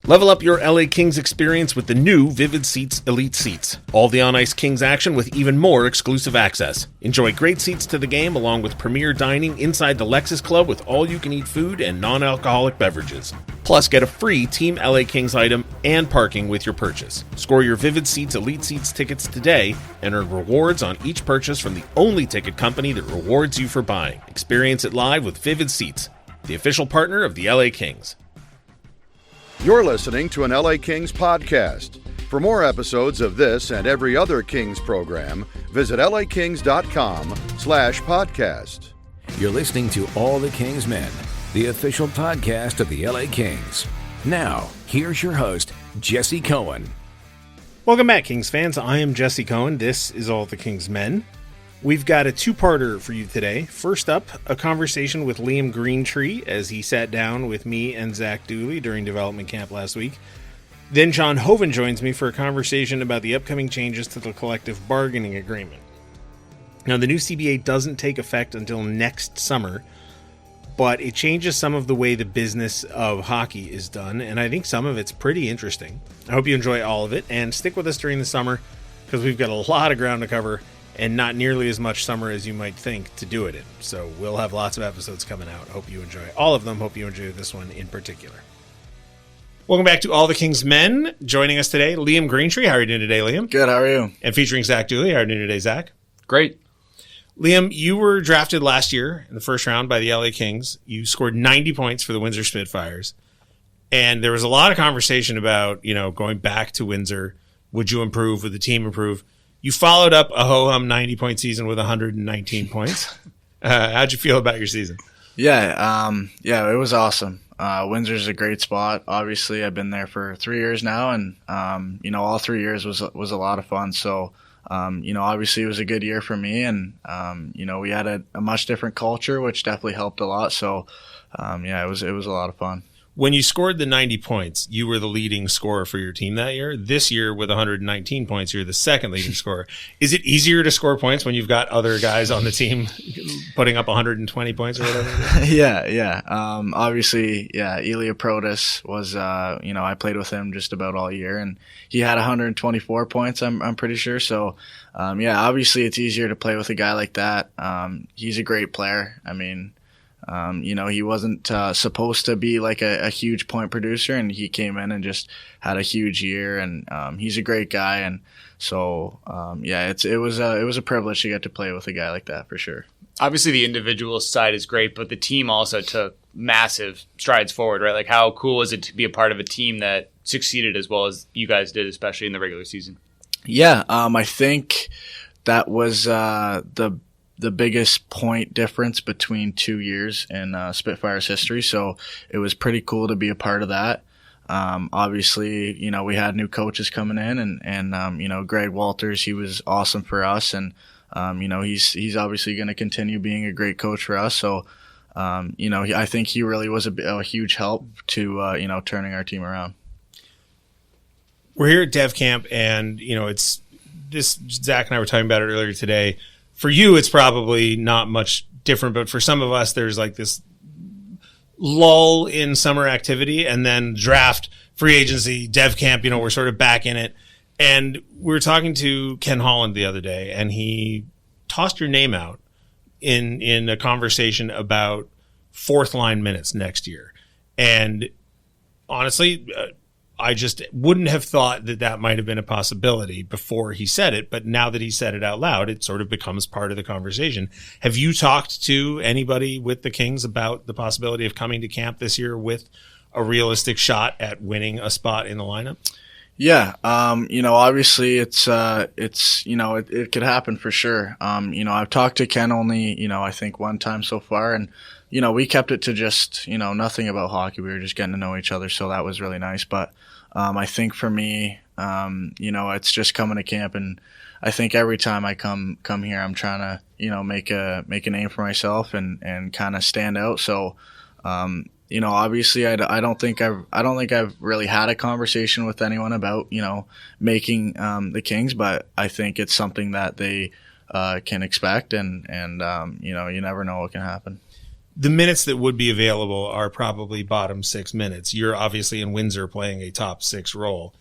Level up your LA Kings experience with the new Vivid Seats Elite Seats. All the on-ice Kings action with even more exclusive access. Enjoy great seats to the game along with premier dining inside the Lexus Club with all-you-can-eat food and non-alcoholic beverages. Plus, get a free Team LA Kings item and parking with your purchase. Score your Vivid Seats Elite Seats tickets today and earn rewards on each purchase from the only ticket company that rewards you for buying. Experience it live with Vivid Seats, the official partner of the LA Kings. You're listening to an LA Kings podcast. For more episodes of this and every other Kings program, visit lakings.com/podcast. You're listening to All the Kings Men, the official podcast of the LA Kings. Now, here's your host, Jesse Cohen. Welcome back, Kings fans. I am Jesse Cohen. This is All the Kings Men. We've got a two-parter for you today. First up, a conversation with Liam Greentree as he sat down with me and Zach Dooley during development camp last week. Then John Hoven joins me for a conversation about the upcoming changes to the collective bargaining agreement. Now, the new CBA doesn't take effect until next summer, but it changes some of the way the business of hockey is done, and I think some of it's pretty interesting. I hope you enjoy all of it, and stick with us during the summer because we've got a lot of ground to cover and not nearly as much summer as you might think to do it in. So we'll have lots of episodes coming out. Hope you enjoy all of them. Hope you enjoy this one in particular. Welcome back to All the Kings Men. Joining us today, Liam Greentree. How are you doing today, Liam? Good, how are you? And featuring Zach Dooley. How are you doing today, Zach? Great. Liam, you were drafted last year in the first round by the LA Kings. You scored 90 points for the Windsor Spitfires. And there was a lot of conversation about, going back to Windsor. Would you improve? Would the team improve? You followed up a ho-hum 90-point season with 119 points. How'd you feel about your season? Yeah, it was awesome. Windsor's a great spot. Obviously, I've been there for 3 years now, and all 3 years was a lot of fun. So, obviously it was a good year for me, and we had a much different culture, which definitely helped a lot. So, it was a lot of fun. When you scored the 90 points, you were the leading scorer for your team that year. This year, with 119 points, you're the second leading scorer. Is it easier to score points when you've got other guys on the team putting up 120 points or whatever? Yeah. Obviously, Ilya Protas was, I played with him just about all year, and he had 124 points, I'm pretty sure. So, obviously it's easier to play with a guy like that. He's a great player. I mean, he wasn't supposed to be like a huge point producer, and he came in and just had a huge year, and he's a great guy. And so, it was a privilege to get to play with a guy like that for sure. Obviously, the individual side is great, but the team also took massive strides forward, right? Like, how cool was it to be a part of a team that succeeded as well as you guys did, especially in the regular season? Yeah, I think that was the biggest point difference between 2 years in Spitfire's history. So it was pretty cool to be a part of that. Obviously, we had new coaches coming in, and Greg Walters, he was awesome for us. And, he's obviously going to continue being a great coach for us. So, I think he really was a huge help to, turning our team around. We're here at Dev Camp, and, it's this, Zach and I were talking about it earlier today. For you, it's probably not much different, but for some of us, there's like this lull in summer activity, and then draft, free agency, dev camp, we're sort of back in it. And we were talking to Ken Holland the other day, and he tossed your name out in a conversation about fourth line minutes next year. And honestly, I just wouldn't have thought that might have been a possibility before he said it, but now that he said it out loud, it sort of becomes part of the conversation. Have you talked to anybody with the Kings about the possibility of coming to camp this year with a realistic shot at winning a spot in the lineup? Yeah, obviously it could happen for sure. I've talked to Ken only, I think one time so far, and we kept it to just, nothing about hockey. We were just getting to know each other, so that was really nice. But I think for me, it's just coming to camp, and I think every time I come here, I'm trying to, make a name for myself and kind of stand out. So, obviously, I don't think I've really had a conversation with anyone about, making the Kings, but I think it's something that they can expect, and you never know what can happen. the minutes that would be available are probably bottom 6 minutes. You're obviously in Windsor playing a top 6 role.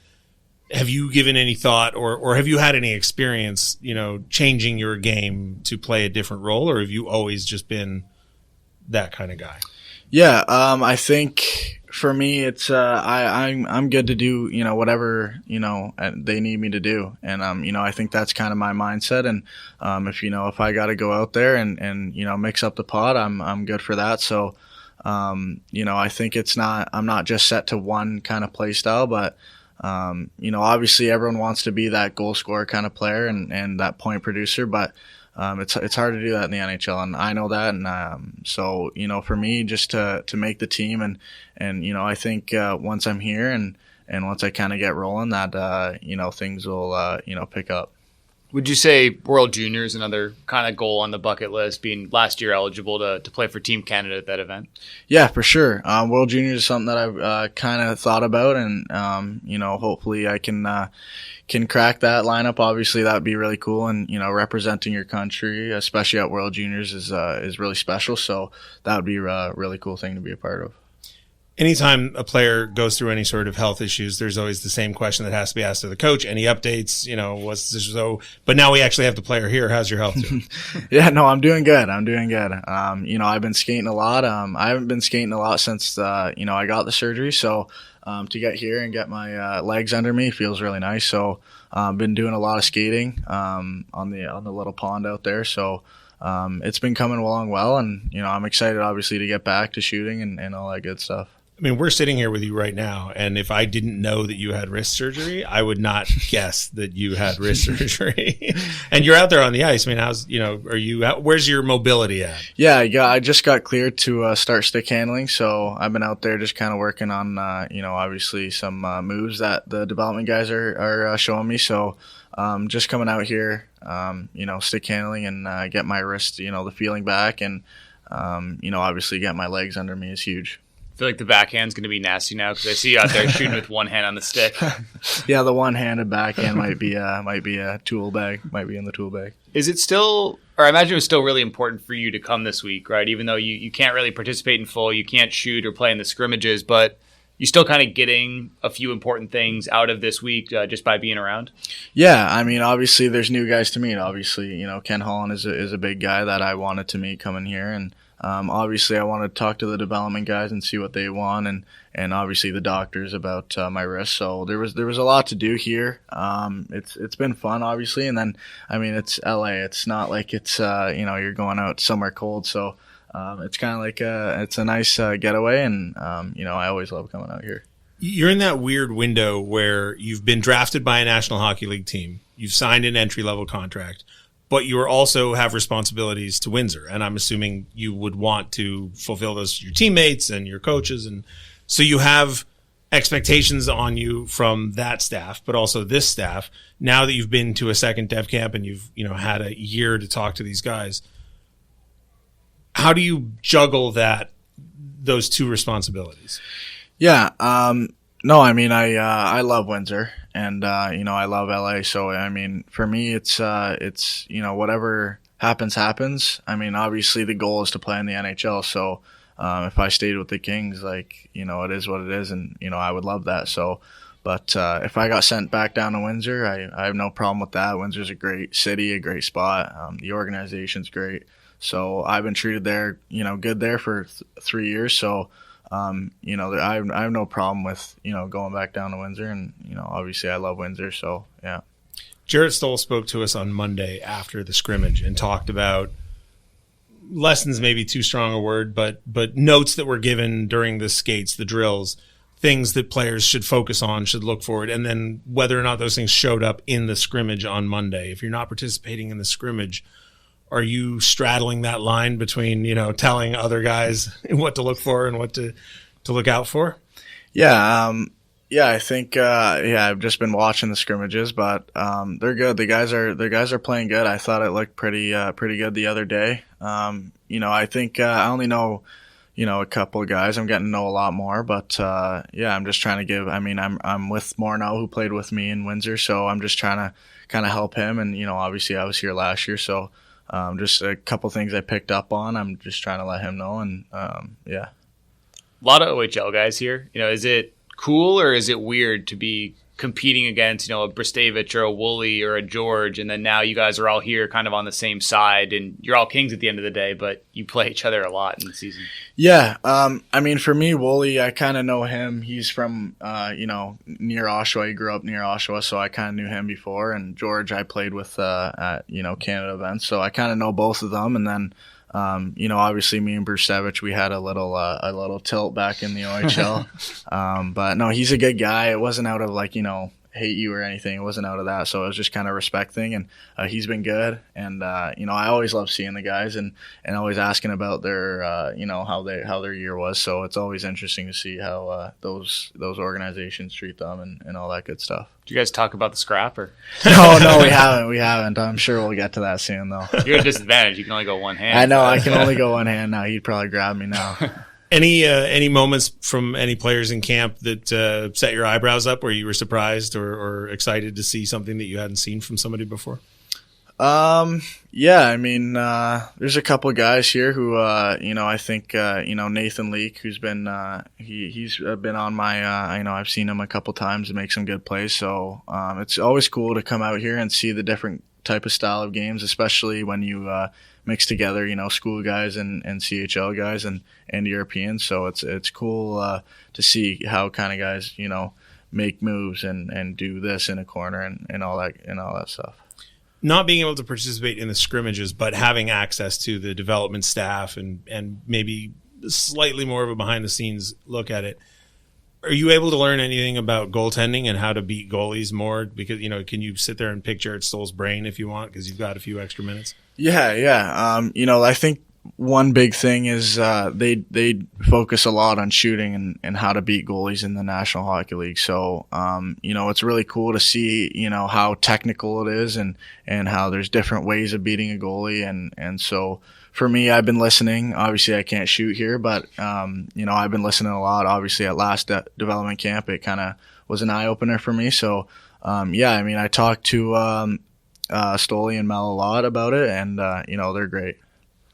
Have you given any thought or have you had any experience, changing your game to play a different role, or have you always just been that kind of guy? Yeah, I think for me, it's I'm good to do whatever they need me to do, and I think that's kind of my mindset. And if I got to go out there and mix up the pot, I'm good for that. So I think I'm not just set to one kind of play style, but obviously everyone wants to be that goal scorer kind of player and that point producer, but it's hard to do that in the NHL, and I know that. And so for me, just to make the team, and I think once I'm here and once I kind of get rolling, that things will pick up. Would you say World Junior is another kind of goal on the bucket list, being last year eligible to play for Team Canada at that event? Yeah, for sure. World Junior is something that I've kind of thought about, and hopefully I can crack that lineup. Obviously, that would be really cool, and representing your country, especially at World Juniors, is really special. So that would be a really cool thing to be a part of. Anytime a player goes through any sort of health issues, there's always the same question that has to be asked of the coach. Any updates? What's this? So, but now we actually have the player here. How's your health doing? Yeah, no, I'm doing good. I've been skating a lot. I haven't been skating a lot since I got the surgery. So to get here and get my legs under me feels really nice. So I've been doing a lot of skating on the little pond out there. So it's been coming along well, and I'm excited obviously to get back to shooting and all that good stuff. I mean, we're sitting here with you right now, and if I didn't know that you had wrist surgery, I would not guess that you had wrist surgery. And you're out there on the ice. I mean, where's your mobility at? Yeah, I just got cleared to start stick handling, so I've been out there just kind of working on, obviously some moves that the development guys are showing me. So just coming out here, stick handling and get my wrist, the feeling back, and obviously get my legs under me is huge. I feel like the backhand's going to be nasty now because I see you out there shooting with one hand on the stick. Yeah, the one-handed backhand might be a tool bag, might be in the tool bag. Is it still, or I imagine it was still really important for you to come this week, right? Even though you can't really participate in full, you can't shoot or play in the scrimmages, but you're still kind of getting a few important things out of this week just by being around? Yeah, I mean, obviously there's new guys to meet. Obviously, Ken Holland is a big guy that I wanted to meet coming here, and obviously I want to talk to the development guys and see what they want, and obviously the doctors about my wrist. So there was a lot to do here. It's been fun, obviously, and then I mean it's LA. It's not like it's you're going out somewhere cold. So it's kind of like it's a nice getaway, and I always love coming out here. You're in that weird window where you've been drafted by a National Hockey League team. You've signed an entry-level contract, but you also have responsibilities to Windsor. And I'm assuming you would want to fulfill those to your teammates and your coaches. And so you have expectations on you from that staff, but also this staff. Now that you've been to a second dev camp and you've had a year to talk to these guys, how do you juggle those two responsibilities? Yeah. No, I mean, I love Windsor, and, I love LA. So, I mean, for me, it's whatever happens. I mean, obviously the goal is to play in the NHL. So, if I stayed with the Kings, it is what it is. And, I would love that. So, but, if I got sent back down to Windsor, I have no problem with that. Windsor's a great city, a great spot. The organization's great. So I've been treated there, good there for 3 years. So, I have no problem with, going back down to Windsor, and, obviously I love Windsor. So, yeah. Jarrett Stoll spoke to us on Monday after the scrimmage and talked about lessons, maybe too strong a word, but notes that were given during the skates, the drills, things that players should focus on, should look forward, and then whether or not those things showed up in the scrimmage on Monday. If you're not participating in the scrimmage, are you straddling that line between, telling other guys what to look for and what to look out for? Yeah. I think, I've just been watching the scrimmages, but, they're good. The guys are playing good. I thought it looked pretty good the other day. I think, I only know, a couple of guys. I'm getting to know a lot more, but, I'm just trying to I'm with Morneau, who played with me in Windsor. So I'm just trying to kind of help him. And, obviously I was here last year. So, just a couple things I picked up on. I'm just trying to let him know, and yeah. A lot of OHL guys here. Is it cool or is it weird to be competing against, a Bristevich or a Woolley or a George, and then now you guys are all here kind of on the same side, and you're all Kings at the end of the day, but you play each other a lot in the season? Yeah, I mean, for me, Woolley, I kind of know him. He's from, near Oshawa. He grew up near Oshawa, so I kind of knew him before. And George, I played with at, Canada events, so I kind of know both of them. And then, obviously me and Bristevich, we had a little tilt back in the OHL. But no, he's a good guy. It wasn't out of hate you or anything. It wasn't out of that. So it was just kind of respect thing. And he's been good. And, I always love seeing the guys and always asking about their, how their year was. So it's always interesting to see how those organizations treat them and all that good stuff. Do you guys talk about the scrap or? No, we haven't. I'm sure we'll get to that soon though. You're at a disadvantage. You can only go one hand. I know. I can only go one hand now. He'd probably grab me now. Any moments from any players in camp that set your eyebrows up where you were surprised or excited to see something that you hadn't seen from somebody before? Yeah, I mean, there's a couple of guys here who, I think, Nathan Leake, who's been, he's been on my, I've seen him a couple times and make some good plays. So, it's always cool to come out here and see the different type of style of games, especially when you, mix together, school guys and CHL guys and Europeans. So it's cool, to see how kind of guys, make moves and do this in a corner and all that stuff. Not being able to participate in the scrimmages, but having access to the development staff and maybe slightly more of a behind-the-scenes look at it, are you able to learn anything about goaltending and how to beat goalies more? Because, can you sit there and pick Jarrett Stoll's brain if you want because you've got a few extra minutes? Yeah. I think one big thing is they focus a lot on shooting and how to beat goalies in the National Hockey League. So, it's really cool to see, how technical it is and how there's different ways of beating a goalie. And so for me, I've been listening. Obviously, I can't shoot here, but, I've been listening a lot. Obviously, at last development camp, it kind of was an eye-opener for me. So, I talked to Stoley and Mel a lot about it, and, they're great.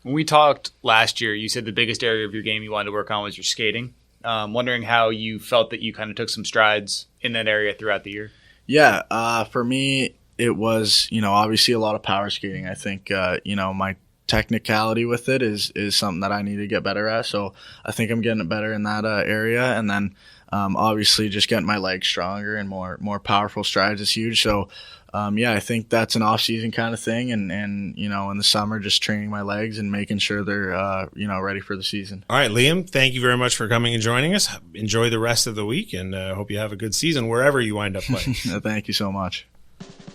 When we talked last year, you said the biggest area of your game you wanted to work on was your skating. Wondering how you felt that you kind of took some strides in that area throughout the year. Yeah, for me, it was, obviously a lot of power skating. I think, my technicality with it is something that I need to get better at. So I think I'm getting better in that area. And then obviously just getting my legs stronger and more powerful strides is huge. So I think that's an off-season kind of thing, and in the summer, just training my legs and making sure they're ready for the season. All right, Liam, thank you very much for coming and joining us. Enjoy the rest of the week, and hope you have a good season wherever you wind up playing. Thank you so much.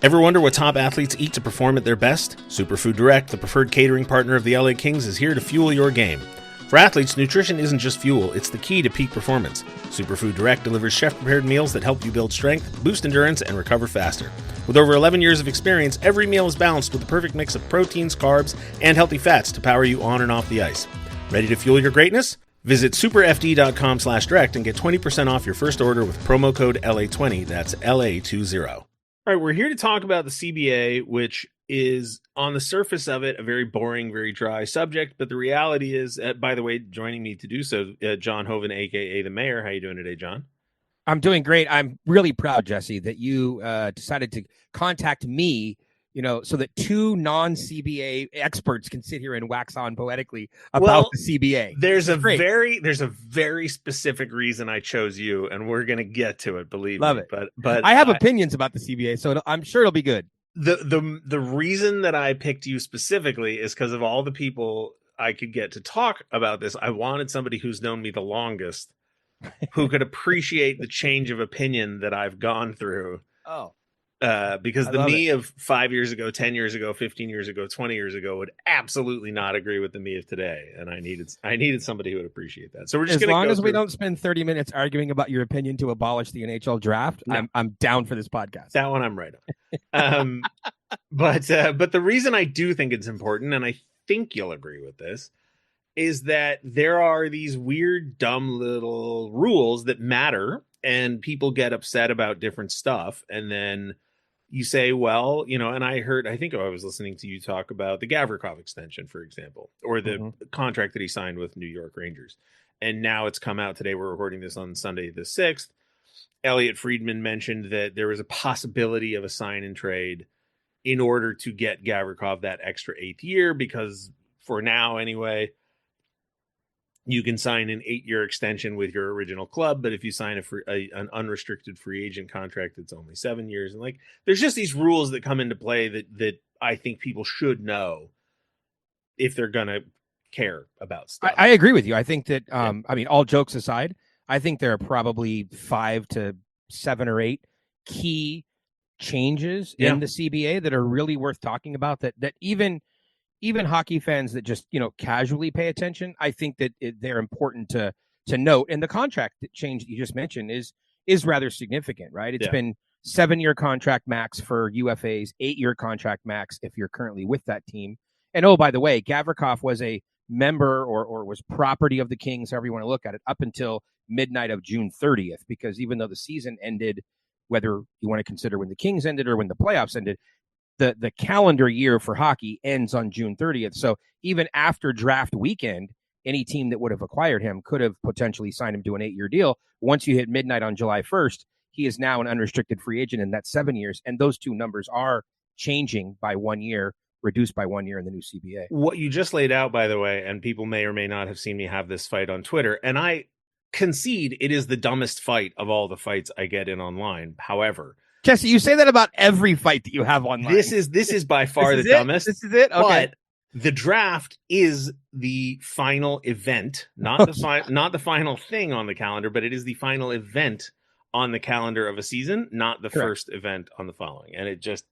Ever wonder what top athletes eat to perform at their best? Superfood Direct, the preferred catering partner of the LA Kings, is here to fuel your game. For athletes, nutrition isn't just fuel, it's the key to peak performance. Superfood Direct delivers chef-prepared meals that help you build strength, boost endurance, and recover faster. With over 11 years of experience, every meal is balanced with the perfect mix of proteins, carbs, and healthy fats to power you on and off the ice. Ready to fuel your greatness? Visit superfd.com/direct and get 20% off your first order with promo code LA20. That's LA20. All right, we're here to talk about the CBA, which is on the surface of it a very boring, very dry subject. But the reality is, by the way, joining me to do so, John Hoven, a.k.a. the Mayor. How you doing today, John? I'm doing great. I'm really proud, Jesse, that you decided to contact me, so that two non-CBA experts can sit here and wax on poetically about the CBA. There's a very specific reason I chose you, and we're going to get to it, believe Love me. it. But I have opinions about the CBA, so I'm sure it'll be good. The reason that I picked you specifically is because of all the people I could get to talk about this. I wanted somebody who's known me the longest, who could appreciate the change of opinion that I've gone through. Oh. Because the me of 5 years ago, 10 years ago, 15 years ago, 20 years ago would absolutely not agree with the me of today. And I needed somebody who would appreciate that. So we're just as long as we don't spend 30 minutes arguing about your opinion to abolish the NHL draft, no. I'm down for this podcast. That one I'm right on. But the reason I do think it's important, and I think you'll agree with this, is that there are these weird, dumb little rules that matter, and people get upset about different stuff, and then you say, well, and I think I was listening to you talk about the Gavrikov extension, for example, or the contract that he signed with New York Rangers. And now it's come out today. We're recording this on Sunday the 6th. Elliot Friedman mentioned that there was a possibility of a sign and trade in order to get Gavrikov that extra 8th year, because for now anyway, you can sign an 8-year extension with your original club, but if you sign an unrestricted free agent contract, it's only 7 years. And there's just these rules that come into play that I think people should know if they're gonna care about stuff. I agree with you. I think that all jokes aside, I think there are probably 5 to 7 or 8 key changes in the CBA that are really worth talking about. That even hockey fans that just casually pay attention, I think that they're important to note. And the contract change that you just mentioned is rather significant, right? It's been 7-year contract max for UFAs, 8-year contract max if you're currently with that team. And oh, by the way, Gavrikov was a member or was property of the Kings, however you want to look at it, up until midnight of June 30th, because even though the season ended, whether you want to consider when the Kings ended or when the playoffs ended, the calendar year for hockey ends on June 30th. So even after draft weekend, any team that would have acquired him could have potentially signed him to an 8-year deal. Once you hit midnight on July 1st, he is now an unrestricted free agent, and that's 7 years. And those two numbers are changing by 1 year, reduced by 1 year in the new CBA. What you just laid out, by the way, and people may or may not have seen me have this fight on Twitter, and I concede it is the dumbest fight of all the fights I get in online. However, Jesse, you say that about every fight that you have online. This is by far the dumbest. This is it. Okay. But the draft is the final event, not the final thing on the calendar, but it is the final event on the calendar of a season, not the first event on the following. And it just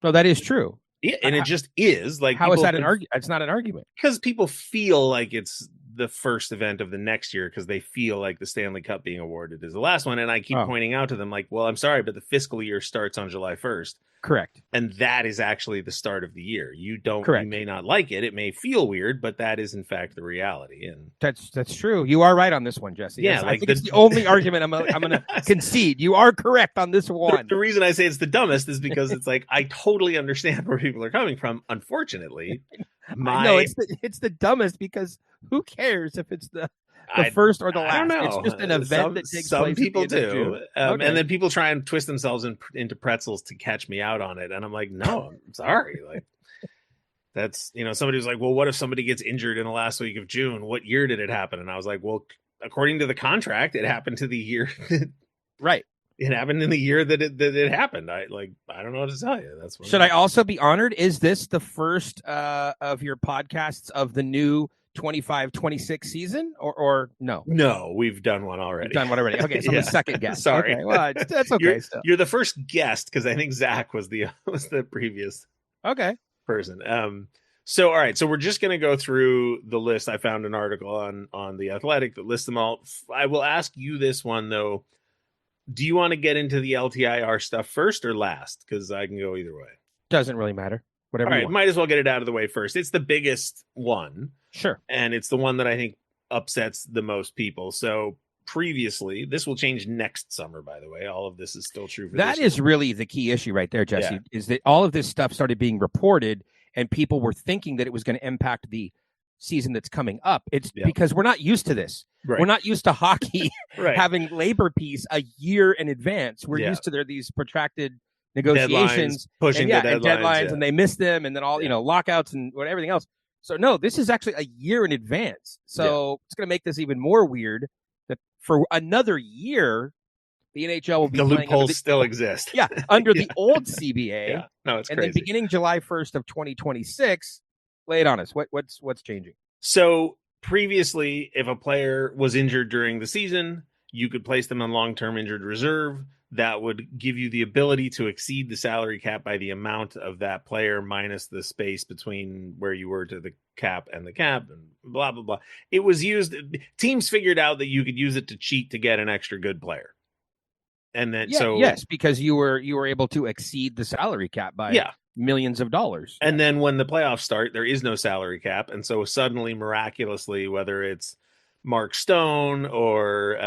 that is true. Yeah, and it just is how is that an argument? It's not an argument because people feel like it's the first event of the next year because they feel like the Stanley Cup being awarded is the last one. And I keep pointing out to them well, I'm sorry, but the fiscal year starts on July 1st. Correct. And that is actually the start of the year. You may not like it. It may feel weird, but that is in fact the reality. And that's true. You are right on this one, Jesse. Yeah, I think it's the only argument I'm going to concede. You are correct on this one. The reason I say it's the dumbest is because it's I totally understand where people are coming from. Unfortunately, no, it's the dumbest because who cares if it's the first or the last? I don't know. It's just an event that takes place. Some people do. Okay. And then people try and twist themselves into pretzels to catch me out on it. And I'm like, no, I'm sorry. That's, somebody was like, well, what if somebody gets injured in the last week of June? What year did it happen? And I was like, well, according to the contract, it happened to the year. Right. It happened in the year that it happened. I don't know what to tell you. That's what Should I also be honored? Is this the first of your podcasts of the new 25-26 season or no? No, we've done one already. Okay, so I'm the second guest. Sorry. Okay, well, that's okay. You're the first guest because I think Zach was the previous person. So all right, so we're just going to go through the list. I found an article on The Athletic that lists them all. I will ask you this one though. Do you want to get into the LTIR stuff first or last? Because I can go either way. Doesn't really matter. Whatever. All right, might as well get it out of the way first. It's the biggest one. Sure. And it's the one that I think upsets the most people. So previously, this will change next summer, by the way. All of this is still true for that is really the key issue right there, Jesse, is that all of this stuff started being reported and people were thinking that it was going to impact the season that's coming up. It's because we're not used to this. Right. We're not used to hockey having labor peace a year in advance. We're used to these protracted negotiations, pushing deadlines, and they miss them, and then all lockouts and everything else. So no, this is actually a year in advance. So it's going to make this even more weird that for another year, the NHL will be the loopholes still exist. Yeah, under the old CBA. Yeah. No, it's and crazy. then beginning July 1st of 2026. Lay it on us. What's changing? So previously, if a player was injured during the season, you could place them on long-term injured reserve. That would give you the ability to exceed the salary cap by the amount of that player minus the space between where you were to the cap and blah, blah, blah. It was used. Teams figured out that you could use it to cheat to get an extra good player. And then yes, because you were able to exceed the salary cap by millions of dollars. And then when the playoffs start, there is no salary cap. And so suddenly, miraculously, whether it's Mark Stone or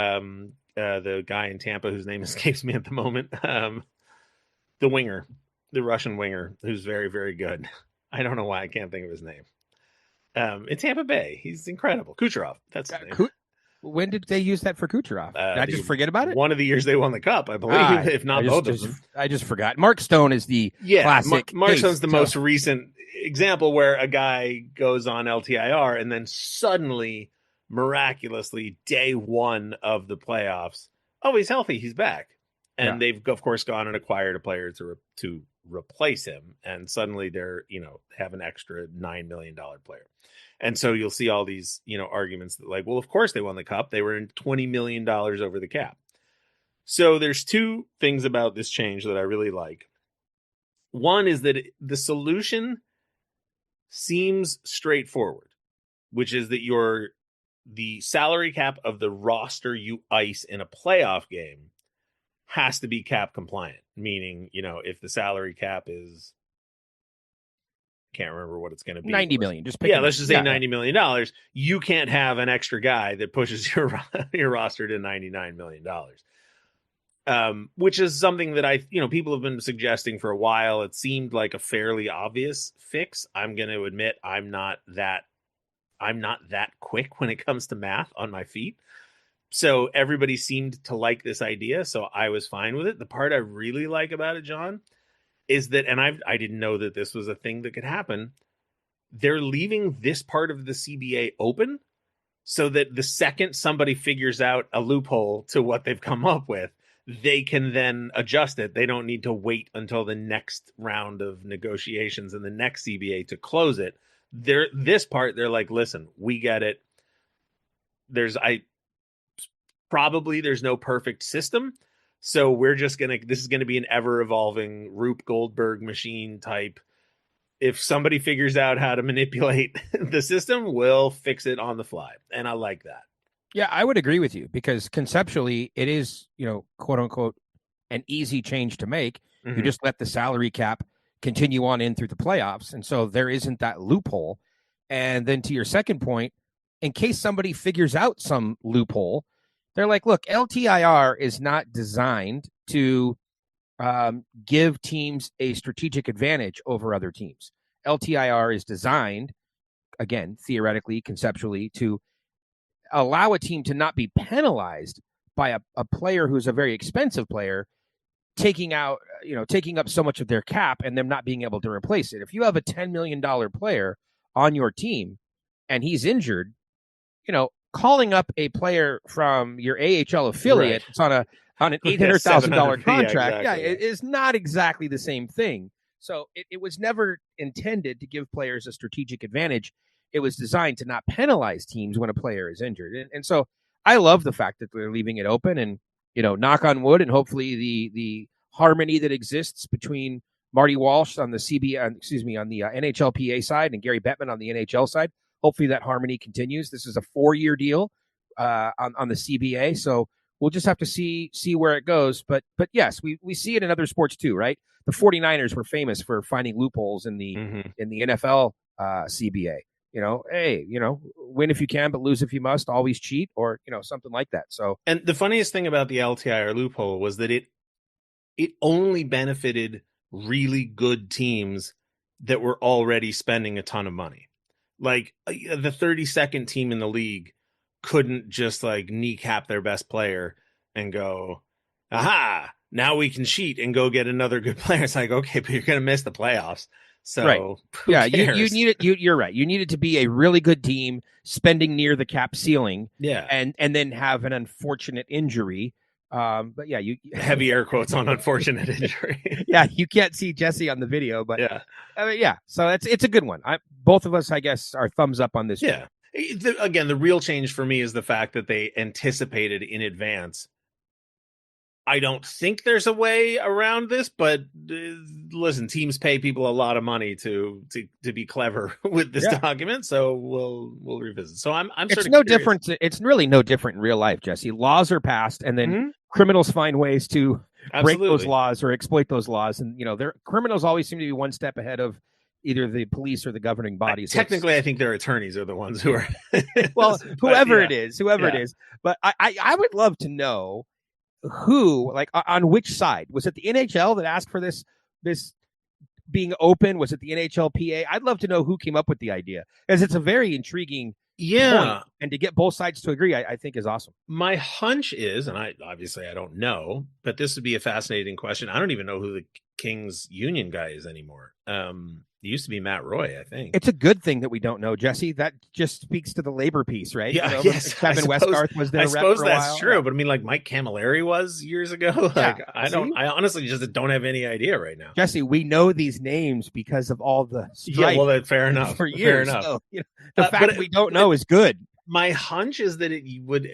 the guy in Tampa whose name escapes me at the moment, the winger, the Russian winger who's very, very good. I don't know why I can't think of his name. In Tampa Bay, he's incredible. Kucherov, that's his name. When did they use that for Kucherov? Did I just forget about it? One of the years they won the cup, I believe, if not both of them. I just forgot. Mark Stone is the classic. Mark Stone's the most recent example where a guy goes on LTIR and then suddenly, miraculously, day one of the playoffs, oh, he's healthy, he's back. And they've, of course, gone and acquired a player to replace him. And suddenly they're, have an extra $9 million player. And so you'll see all these, arguments that like, well, of course they won the cup. They were in $20 million over the cap. So there's two things about this change that I really like. One is that the solution seems straightforward, which is that the salary cap of the roster you ice in a playoff game has to be cap compliant, meaning, if the salary cap is, can't remember what it's going to be. 90 million. Let's just say $90 million. You can't have an extra guy that pushes your roster to $99 million. Which is something that people have been suggesting for a while. It seemed like a fairly obvious fix. I'm going to admit I'm not that quick when it comes to math on my feet. So everybody seemed to like this idea. So I was fine with it. The part I really like about it, John, is that, and I didn't know that this was a thing that could happen. They're leaving this part of the CBA open so that the second somebody figures out a loophole to what they've come up with, they can then adjust it. They don't need to wait until the next round of negotiations and the next CBA to close it. This part, they're like, listen, we get it. There's no perfect system. So we're just this is going to be an ever evolving Rube Goldberg machine type. If somebody figures out how to manipulate the system, we'll fix it on the fly. And I like that. Yeah, I would agree with you because conceptually it is, quote unquote, an easy change to make. Mm-hmm. You just let the salary cap continue on in through the playoffs. And so there isn't that loophole. And then to your second point, in case somebody figures out some loophole, they're like, look, LTIR is not designed to give teams a strategic advantage over other teams. LTIR is designed, again, theoretically, conceptually, to allow a team to not be penalized by a player who's a very expensive player taking up so much of their cap and them not being able to replace it. If you have a $10 million player on your team and he's injured, calling up a player from your AHL affiliate, it's on an $800,000 contract. It is not exactly the same thing. So it was never intended to give players a strategic advantage. It was designed to not penalize teams when a player is injured. And so I love the fact that they're leaving it open and, knock on wood, and hopefully the harmony that exists between Marty Walsh on the CBA, on the NHLPA side and Gary Bettman on the NHL side. Hopefully that harmony continues. This is a 4-year deal on the CBA. So we'll just have to see where it goes. But yes, we see it in other sports too, right? The 49ers were famous for finding loopholes in the NFL CBA. Win if you can, but lose if you must, always cheat, or, something like that. So, and the funniest thing about the LTIR loophole was that it only benefited really good teams that were already spending a ton of money. Like the 32nd team in the league couldn't just kneecap their best player and go, aha, now we can cheat and go get another good player. It's like, okay, but you're going to miss the playoffs. So right. You need it. You're right. You need it to be a really good team spending near the cap ceiling. Yeah. And then have an unfortunate injury. But yeah, you heavy air quotes on unfortunate injury. Yeah. You can't see Jesse on the video, but yeah. So it's a good one. Both of us, I guess, are thumbs up on this. Yeah. Again, the real change for me is the fact that they anticipated in advance. I don't think there's a way around this, but listen, teams pay people a lot of money to be clever with this document, so we'll revisit. So I'm it's no different. It's really no different in real life, Jesse. Laws are passed, and then criminals find ways to break those laws or exploit those laws, and their criminals always seem to be one step ahead of either the police or the governing bodies. Technically, I think their attorneys are the ones who are well, whoever it is. But I would love to know who, on which side. Was it the NHL that asked for this being open? Was it the NHLPA? I'd love to know who came up with the idea, as it's a very intriguing point. And to get both sides to agree, I think is awesome. My hunch is, and I don't know, but this would be a fascinating question. I don't even know who the Kings union guy is anymore. It used to be Matt Roy, I think. It's a good thing that we don't know, Jesse. That just speaks to the labor piece, right? Yeah, you know, yes. Kevin Westgarth was there. I suppose for a that's while. true, Yeah. but I mean, like Mike Camilleri was years ago. Like, I honestly just don't have any idea right now. Jesse, we know these names because of all the strife. Yeah, well, that's fair enough. For years, fair enough. So, the fact that we don't know is good. My hunch is that it would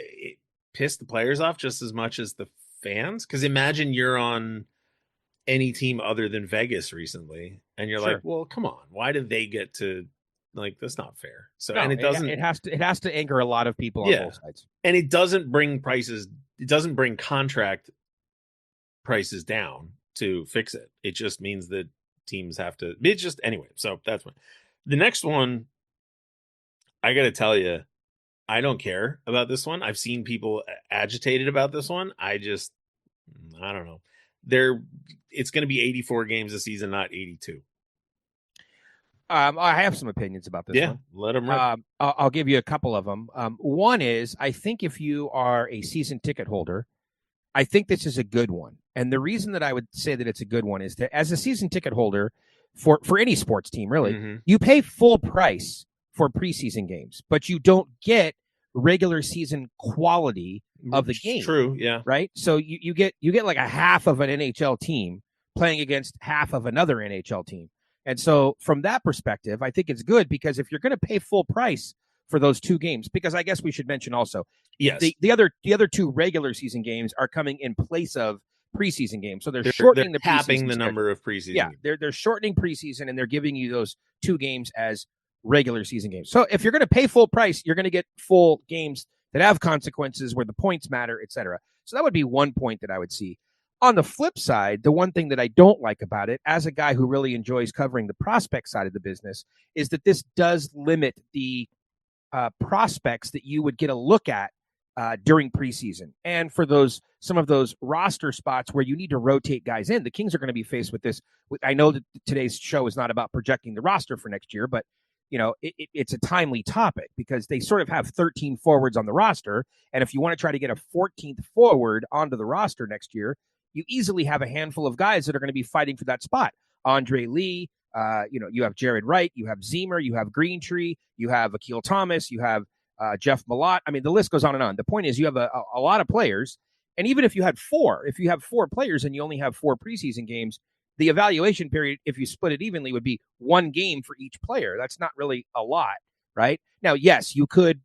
piss the players off just as much as the fans. Because imagine you're on any team other than Vegas recently, and you're like, well, come on, why did they get to, like, that's not fair. So no, and it has to anger a lot of people on both sides. And it doesn't bring contract prices down to fix it. It just means that teams have to, it's just anyway. So that's one. The next one, I gotta tell you, I don't care about this one. I've seen people agitated about this one. I don't know. It's going to be 84 games a season, not 82. I have some opinions about this one. Let them rip. I'll give you a couple of them. One is, I think if you are a season ticket holder, I think this is a good one. And the reason that I would say that it's a good one is that as a season ticket holder for any sports team, really, you pay full price for preseason games, but you don't get regular season quality of the game. True, yeah. Right? So you get like a half of an NHL team playing against half of another NHL team. And so from that perspective, I think it's good, because if you're going to pay full price for those two games, because I guess we should mention also, yes, the other two regular season games are coming in place of preseason games. So they're shortening the capping the number of preseason. Yeah, they're shortening preseason, and they're giving you those two games as regular season games. So if you're going to pay full price, you're going to get full games that have consequences where the points matter, etc. So that would be one point that I would see. On the flip side, the one thing that I don't like about it, as a guy who really enjoys covering the prospect side of the business, is that this does limit the prospects that you would get a look at during preseason. And for some of those roster spots where you need to rotate guys in, the Kings are going to be faced with this. I know that today's show is not about projecting the roster for next year, but it's a timely topic because they sort of have 13 forwards on the roster. And if you want to try to get a 14th forward onto the roster next year, you easily have a handful of guys that are going to be fighting for that spot. Andre Lee, you have Jared Wright, you have Zemer, you have Greentree, you have Akil Thomas, you have Jeff Malott. I mean, the list goes on and on. The point is, you have a lot of players. And even if you have four players and you only have 4 preseason games, the evaluation period, if you split it evenly, would be 1 game for each player. That's not really a lot, right? Now, yes, you could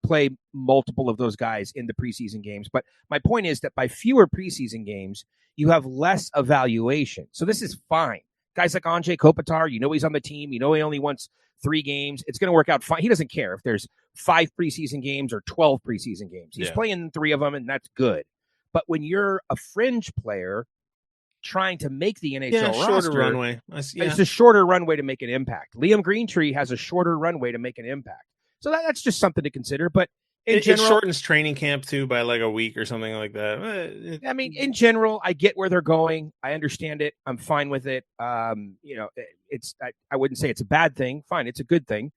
play multiple of those guys in the preseason games, but my point is that by fewer preseason games, you have less evaluation. So this is fine. Guys like Anze Kopitar, he's on the team. He only wants 3 games. It's going to work out fine. He doesn't care if there's 5 preseason games or 12 preseason games. He's playing 3 of them, and that's good. But when you're a fringe player trying to make the NHL roster, shorter runway. It's a shorter runway to make an impact. Liam Greentree has a shorter runway to make an impact. So that's just something to consider. But in general, it shortens training camp too by like a week or something like that. I mean, in general, I get where they're going. I understand it. I'm fine with it. I wouldn't say it's a bad thing. Fine, it's a good thing.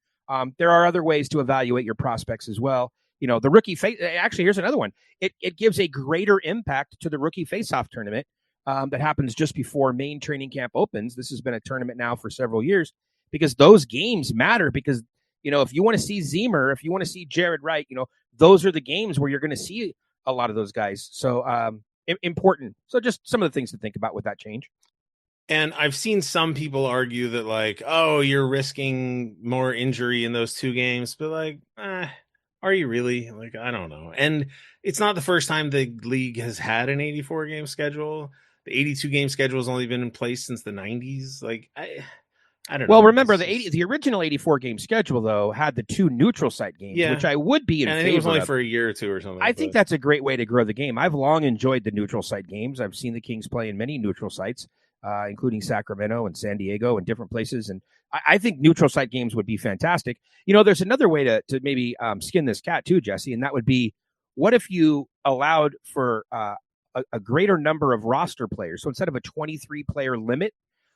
There are other ways to evaluate your prospects as well. The rookie face. Actually, here's another one. It gives a greater impact to the rookie face-off tournament that happens just before main training camp opens. This has been a tournament now for several years because those games matter. Because if you want to see Zemer, if you want to see Jared Wright, those are the games where you're going to see a lot of those guys. So important. So just some of the things to think about with that change. And I've seen some people argue that like, oh, you're risking more injury in those 2 games, but like, are you really? Like, I don't know. And it's not the first time the league has had an 84 game schedule. The 82 game schedule has only been in place since the 90s. Like, I don't know. Well, remember the original 84 game schedule though had the 2 neutral site games, which I would be in favor of. I think it was only for a year or 2 or something. I think that's a great way to grow the game. I've long enjoyed the neutral site games. I've seen the Kings play in many neutral sites, including Sacramento and San Diego and different places. And I think neutral site games would be fantastic. There's another way to maybe skin this cat too, Jesse, and that would be, what if you allowed for a greater number of roster players? So instead of a 23 player limit,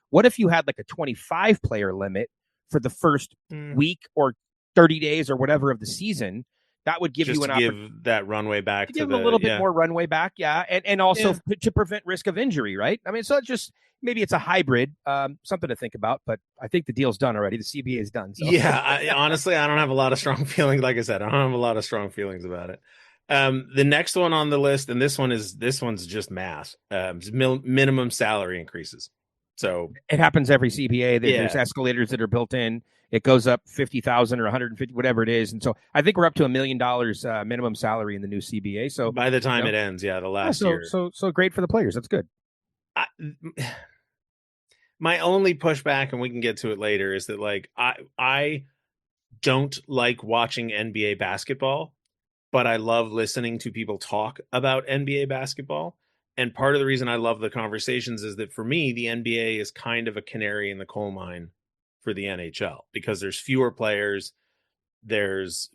What if you had like a 25 player limit for the first week or 30 days or whatever of the season? That would give just you an to give that runway back to give them a little bit more runway back, and also to prevent risk of injury, right? I mean, so it's just maybe it's a hybrid, something to think about. But I think the deal's done already. The CBA is done. So. Yeah, honestly, I don't have a lot of strong feelings. Like I said, I don't have a lot of strong feelings about it. The next one on the list, and this one's just math. Minimum salary increases. So it happens every CBA. There's escalators that are built in. It goes up 50,000 or 150, whatever it is. And so I think we're up to $1 million minimum salary in the new CBA. So by the time it ends, the last year. So great for the players. That's good. My only pushback, and we can get to it later, is that like I don't like watching NBA basketball, but I love listening to people talk about NBA basketball. And part of the reason I love the conversations is that for me, the NBA is kind of a canary in the coal mine for the NHL because there's fewer players. There's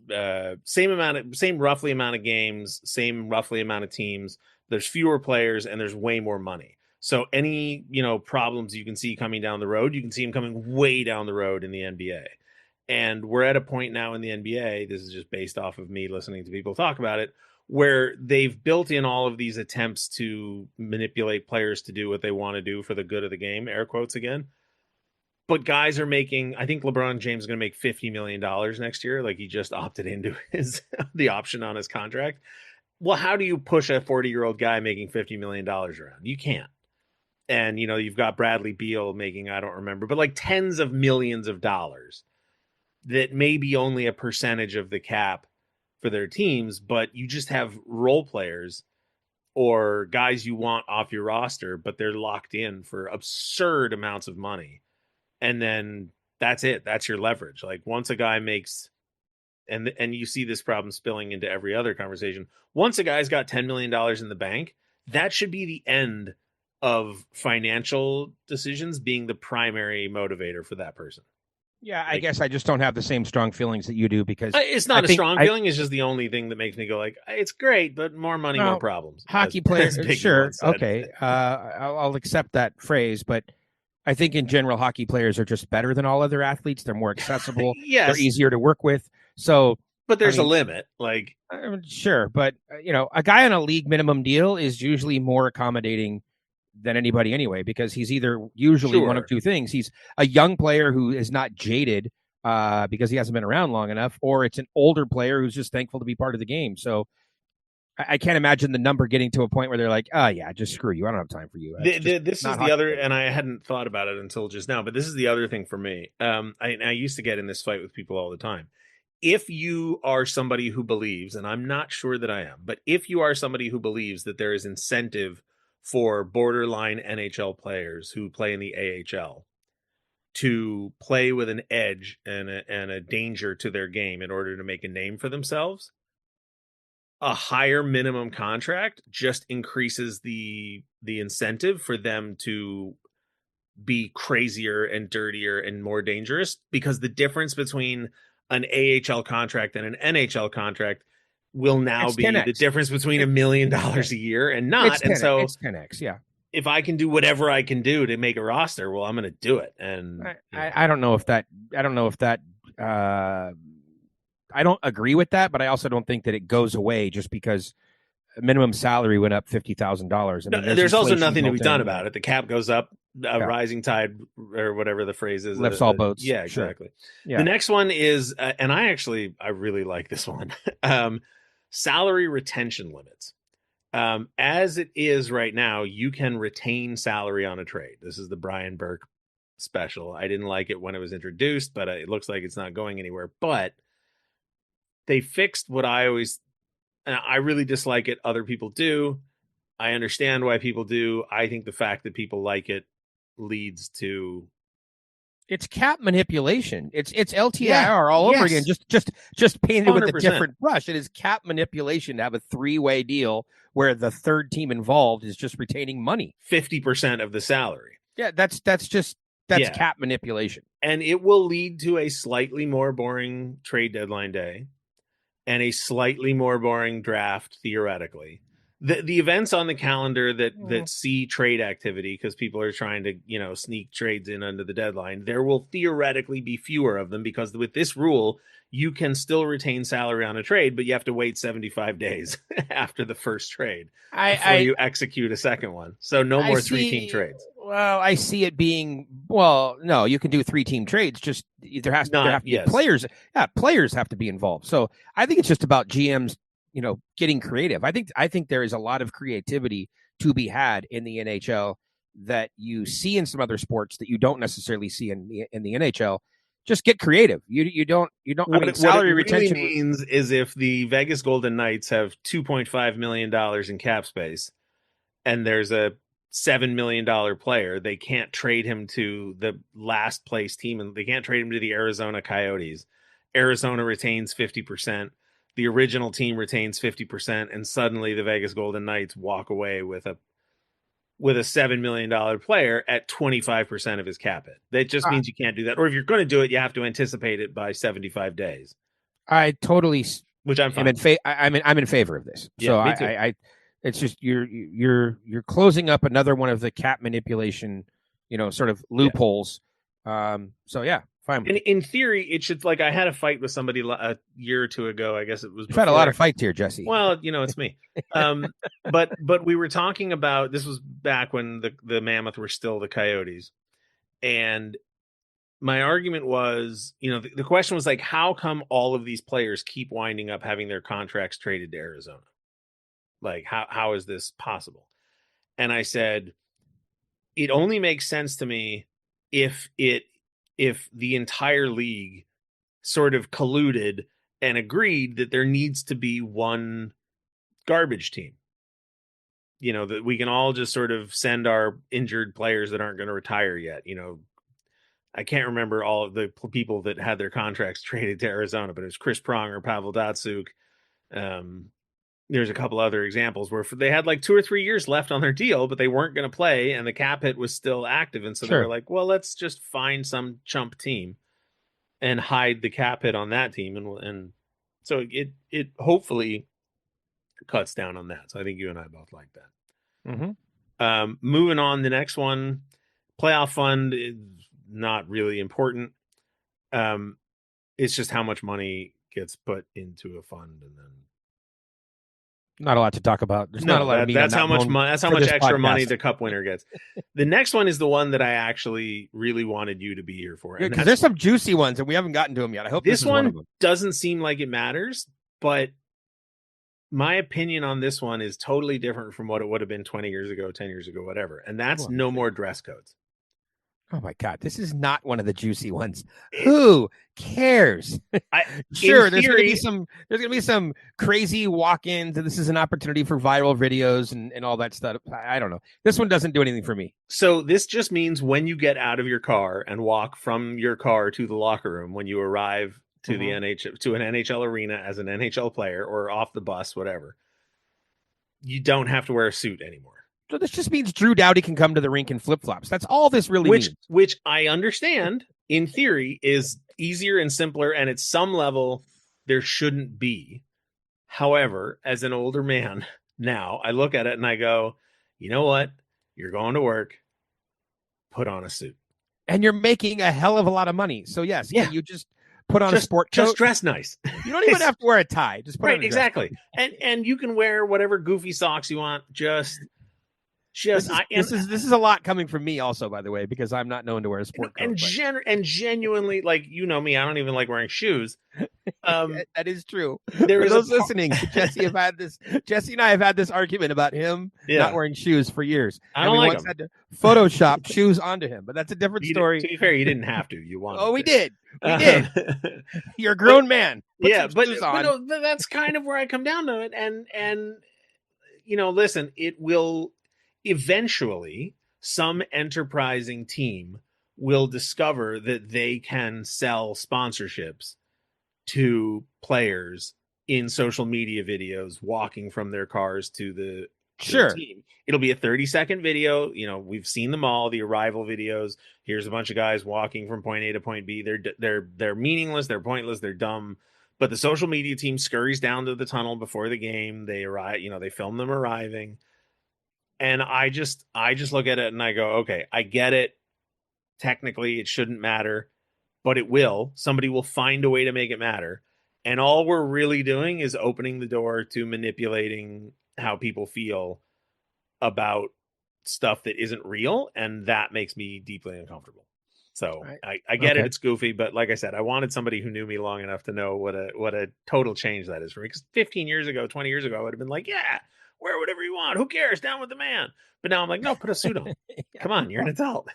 same roughly amount of games, same roughly amount of teams. There's fewer players and there's way more money. So any, problems you can see coming down the road, you can see them coming way down the road in the NBA. And we're at a point now in the NBA, this is just based off of me listening to people talk about it, where they've built in all of these attempts to manipulate players to do what they want to do for the good of the game, air quotes again. But guys are making, I think LeBron James is going to make $50 million next year. Like he just opted into the option on his contract. Well, how do you push a 40-year-old guy making $50 million around? You can't. And, you've got Bradley Beal making, I don't remember, but like tens of millions of dollars that may be only a percentage of the cap for their teams, but you just have role players or guys you want off your roster, but they're locked in for absurd amounts of money. And then that's it. That's your leverage. Like once a guy makes, and you see this problem spilling into every other conversation. Once a guy's got $10 million in the bank, that should be the end of financial decisions being the primary motivator for that person. Yeah, I guess I just don't have the same strong feelings that you do because it's not a strong feeling. It's just the only thing that makes me go like, it's great, but more money, more problems. Hockey players, sure. Okay. I'll accept that phrase, but I think in general, hockey players are just better than all other athletes. They're more accessible. Yes. They're easier to work with. So, but there's a limit. Like, sure. But, a guy on a league minimum deal is usually more accommodating than anybody anyway, because he's usually one of two things. He's a young player who is not jaded because he hasn't been around long enough, or it's an older player who's just thankful to be part of the game. So I can't imagine the number getting to a point where they're like, oh yeah, just screw you. I don't have time for you. This is the other, and I hadn't thought about it until just now, but this is the other thing for me. I used to get in this fight with people all the time. If you are somebody who believes, and I'm not sure that I am, but if you are somebody who believes that there is incentive for borderline NHL players who play in the AHL to play with an edge and a danger to their game in order to make a name for themselves, a higher minimum contract just increases the incentive for them to be crazier and dirtier and more dangerous, because the difference between an AHL contract and an NHL contract will now be 10X. The difference between $1 million a year and not. And so it's 10X. Yeah. If I can do whatever I can do to make a roster, well, I'm going to do it. And I don't know if that, I don't agree with that, but I also don't think that it goes away just because minimum salary went up $50,000. I mean, there's also nothing to be done about it. The cap goes up, rising tide or whatever the phrase is. Lifts all boats. Yeah, exactly. Sure. Yeah. The next one is, and I really like this one. Salary retention limits. As it is right now, you can retain salary on a trade. This is the Brian Burke special. I didn't like it when it was introduced, but it looks like it's not going anywhere. But they fixed what I really dislike it. Other people do. I understand why people do. I think the fact that people like it leads to it's cap manipulation. It's LTIR all over again. Just painted 100%. With a different brush. It is cap manipulation to have a 3-way deal where the third team involved is just retaining money. 50% of the salary. Yeah, that's cap manipulation. And it will lead to a slightly more boring trade deadline day and a slightly more boring draft, theoretically. the events on the calendar that see trade activity, because people are trying to, sneak trades in under the deadline, there will theoretically be fewer of them, because with this rule, you can still retain salary on a trade, but you have to wait 75 days after the first trade before you execute a second one. So no more 3-team trades. Well, I see it being, well, no, you can do 3-team trades. Just there have to be players. Yeah, players have to be involved. So I think it's just about GMs, getting creative. I think there is a lot of creativity to be had in the NHL that you see in some other sports that you don't necessarily see in the NHL. Just get creative. You don't. Salary retention really means is if the Vegas Golden Knights have $2.5 million in cap space, and there's a $7 million player, they can't trade him to the last place team, and they can't trade him to the Arizona Coyotes. Arizona retains 50%. The original team retains 50%, and suddenly the Vegas Golden Knights walk away with a $7 million player at 25% of his cap hit. That just means you can't do that. Or if you're going to do it, you have to anticipate it by 75 days. I totally, which I'm fine. I'm in favor of this. Yeah, so me too. I it's just you're closing up another one of the cap manipulation, sort of loopholes. Yeah. So yeah, fine. And in theory, it should, like, I had a fight with somebody a year or two ago. I guess it was. You've had a lot of fights here, Jesse. Well, it's me. But we were talking about, this was back when the Mammoth were still the Coyotes, and my argument was, the question was like, how come all of these players keep winding up having their contracts traded to Arizona? Like, how is this possible? And I said, it only makes sense to me if the entire league sort of colluded and agreed that there needs to be one garbage team. That we can all just sort of send our injured players that aren't going to retire yet. I can't remember all of the people that had their contracts traded to Arizona, but it was Chris Pronger, Pavel Datsyuk. There's a couple other examples where they had like 2 or 3 years left on their deal, but they weren't going to play, and the cap hit was still active. And so They were like, well, let's just find some chump team and hide the cap hit on that team. And so it hopefully cuts down on that. So I think you and I both like that. Mm-hmm. Moving on, the next one, playoff fund is not really important. It's just how much money gets put into a fund, and then not a lot to talk about. There's not a lot of meat. That's how much money. That's how much extra money the cup winner gets. The next one is the one that I actually really wanted you to be here for. Because there's some juicy ones, and we haven't gotten to them yet. I hope this one doesn't seem like it matters, but my opinion on this one is totally different from what it would have been 20 years ago, 10 years ago, whatever. And that's no more dress codes. Oh my God, this is not one of the juicy ones. Who cares? Sure, there's going to be some crazy walk-ins, and this is an opportunity for viral videos and all that stuff. I don't know. This one doesn't do anything for me. So this just means when you get out of your car and walk from your car to the locker room, when you arrive to the NHL, to an NHL arena as an NHL player, or off the bus, whatever, you don't have to wear a suit anymore. So this just means Drew Doughty can come to the rink in flip-flops. That's all this really means. Which I understand, in theory, is easier and simpler, and at some level, there shouldn't be. However, as an older man now, I look at it and I go, you know what? You're going to work. Put on a suit. And you're making a hell of a lot of money. So, yes, can you just put on a sport coat? Just dress nice. You don't even have to wear a tie. Just put on a dress exactly. And you can wear whatever goofy socks you want. This is a lot coming from me also, by the way, because I'm not known to wear a sport coat. And genuinely, like, me, I don't even like wearing shoes. That is true. For those listening, Jesse and I have had this argument about him not wearing shoes for years. I don't like him. Had to Photoshop shoes onto him, but that's a different story. To be fair, you didn't have to. You wanted to. We did. We did. You're a grown man. But that's kind of where I come down to it. And listen, it will. Eventually, some enterprising team will discover that they can sell sponsorships to players in social media videos walking from their cars to the team. It'll be a 30-second video. We've seen them all, the arrival videos. Here's a bunch of guys walking from point A to point B. They're meaningless, they're pointless, they're dumb. But the social media team scurries down to the tunnel before the game. They arrive, they film them arriving. And I just look at it and I go, okay, I get it. Technically, it shouldn't matter, but it will. Somebody will find a way to make it matter. And all we're really doing is opening the door to manipulating how people feel about stuff that isn't real. And that makes me deeply uncomfortable. So I get it. It's goofy. But like I said, I wanted somebody who knew me long enough to know what a total change that is for me. Because 15 years ago, 20 years ago, I would have been like, yeah, wear whatever you want. Who cares? Down with the man. But now I'm like, no, put a suit on. Come on, you're an adult.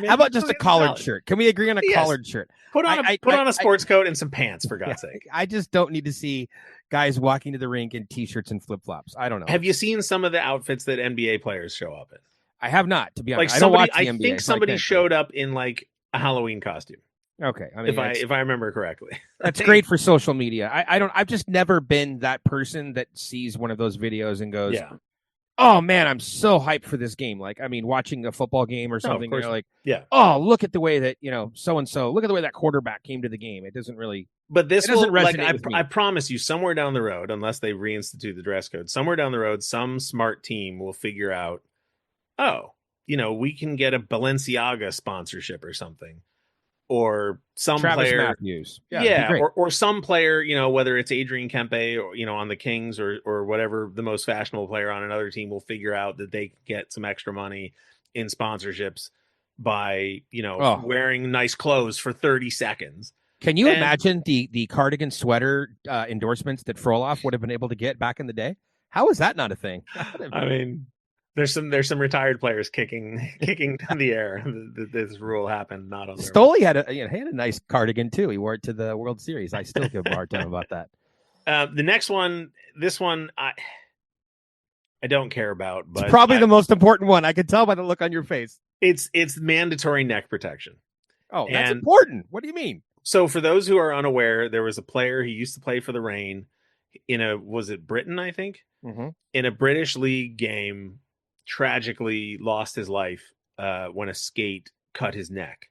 How about just a collared shirt? Can we agree on a collared shirt? Put on a sports coat and some pants, for God's sake. I just don't need to see guys walking to the rink in T-shirts and flip-flops. I don't know. Have you seen some of the outfits that NBA players show up in? I have not, to be honest. Like somebody, I think somebody showed up in like a Halloween costume. Okay, I mean, if I remember correctly, that's great for social media. I've just never been that person that sees one of those videos and goes, yeah. Oh man, I'm so hyped for this game. Like, I mean, watching a football game or something, you're like, yeah. Oh, look at the way that, so-and-so, look at the way that quarterback came to the game. It doesn't really, but this will, like, I promise you, somewhere down the road, unless they reinstitute the dress code, somewhere down the road, some smart team will figure out, we can get a Balenciaga sponsorship or something. Or some Travis player, Matthews. Or some player, whether it's Adrian Kempe or on the Kings or whatever, the most fashionable player on another team will figure out that they can get some extra money in sponsorships by wearing nice clothes for 30 seconds. Can you imagine the cardigan sweater endorsements that Frolov would have been able to get back in the day? How is that not a thing? I mean, there's some retired players kicking in the air. This rule happened not on. Stoley had a nice cardigan too. He wore it to the World Series. I still give him a hard time about that. The next one, this one, I don't care about. But it's probably the most important one. I can tell by the look on your face. It's mandatory neck protection. Oh, that's important. What do you mean? So for those who are unaware, there was a player who used to play for the Reign was it Britain, I think, in a British league game. Tragically lost his life when a skate cut his neck.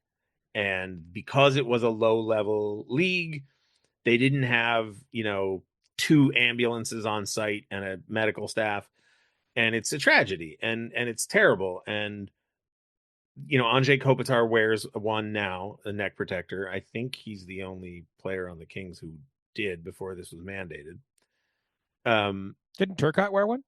And because it was a low-level league, they didn't have, 2 ambulances on site and a medical staff. And it's a tragedy, and it's terrible. And, Andrzej Kopitar wears one now, a neck protector. I think he's the only player on the Kings who did before this was mandated. Didn't Turcotte wear one?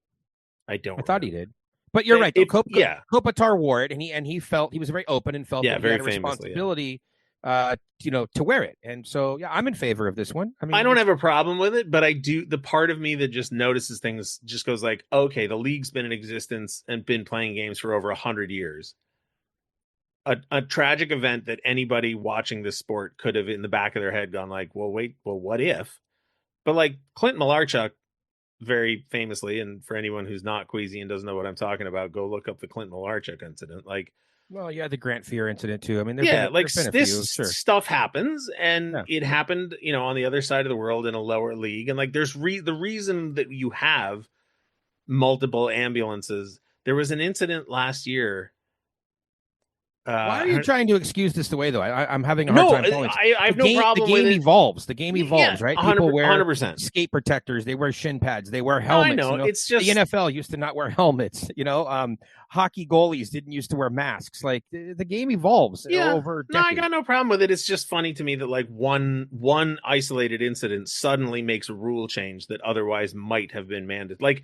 I thought he did. But you're right. Kopitar wore it, and he felt he was very open and felt that he had a responsibility, to wear it. And so, I'm in favor of this one. I mean, I don't have a problem with it, but I do. The part of me that just notices things just goes like, okay, the league's been in existence and been playing games for over 100 years. A tragic event that anybody watching this sport could have in the back of their head gone like, well, what if? But like Clint Malarchuk, very famously, and for anyone who's not queasy and doesn't know what I'm talking about, go look up the Clint Malarchuk incident. Like, well, yeah, the Grant Fear incident too. I mean, this stuff happens, and it happened, on the other side of the world in a lower league, and like, there's the reason that you have multiple ambulances. There was an incident last year. Why are you trying to excuse this away, though? I'm having a hard time following. I have no problem with it. The game evolves, right? People wear 100%. Skate protectors. They wear shin pads. They wear helmets. I know. It's just the NFL used to not wear helmets. Hockey goalies didn't used to wear masks. Like the game evolves over decades. No, I got no problem with it. It's just funny to me that like one isolated incident suddenly makes a rule change that otherwise might have been mandated. Like,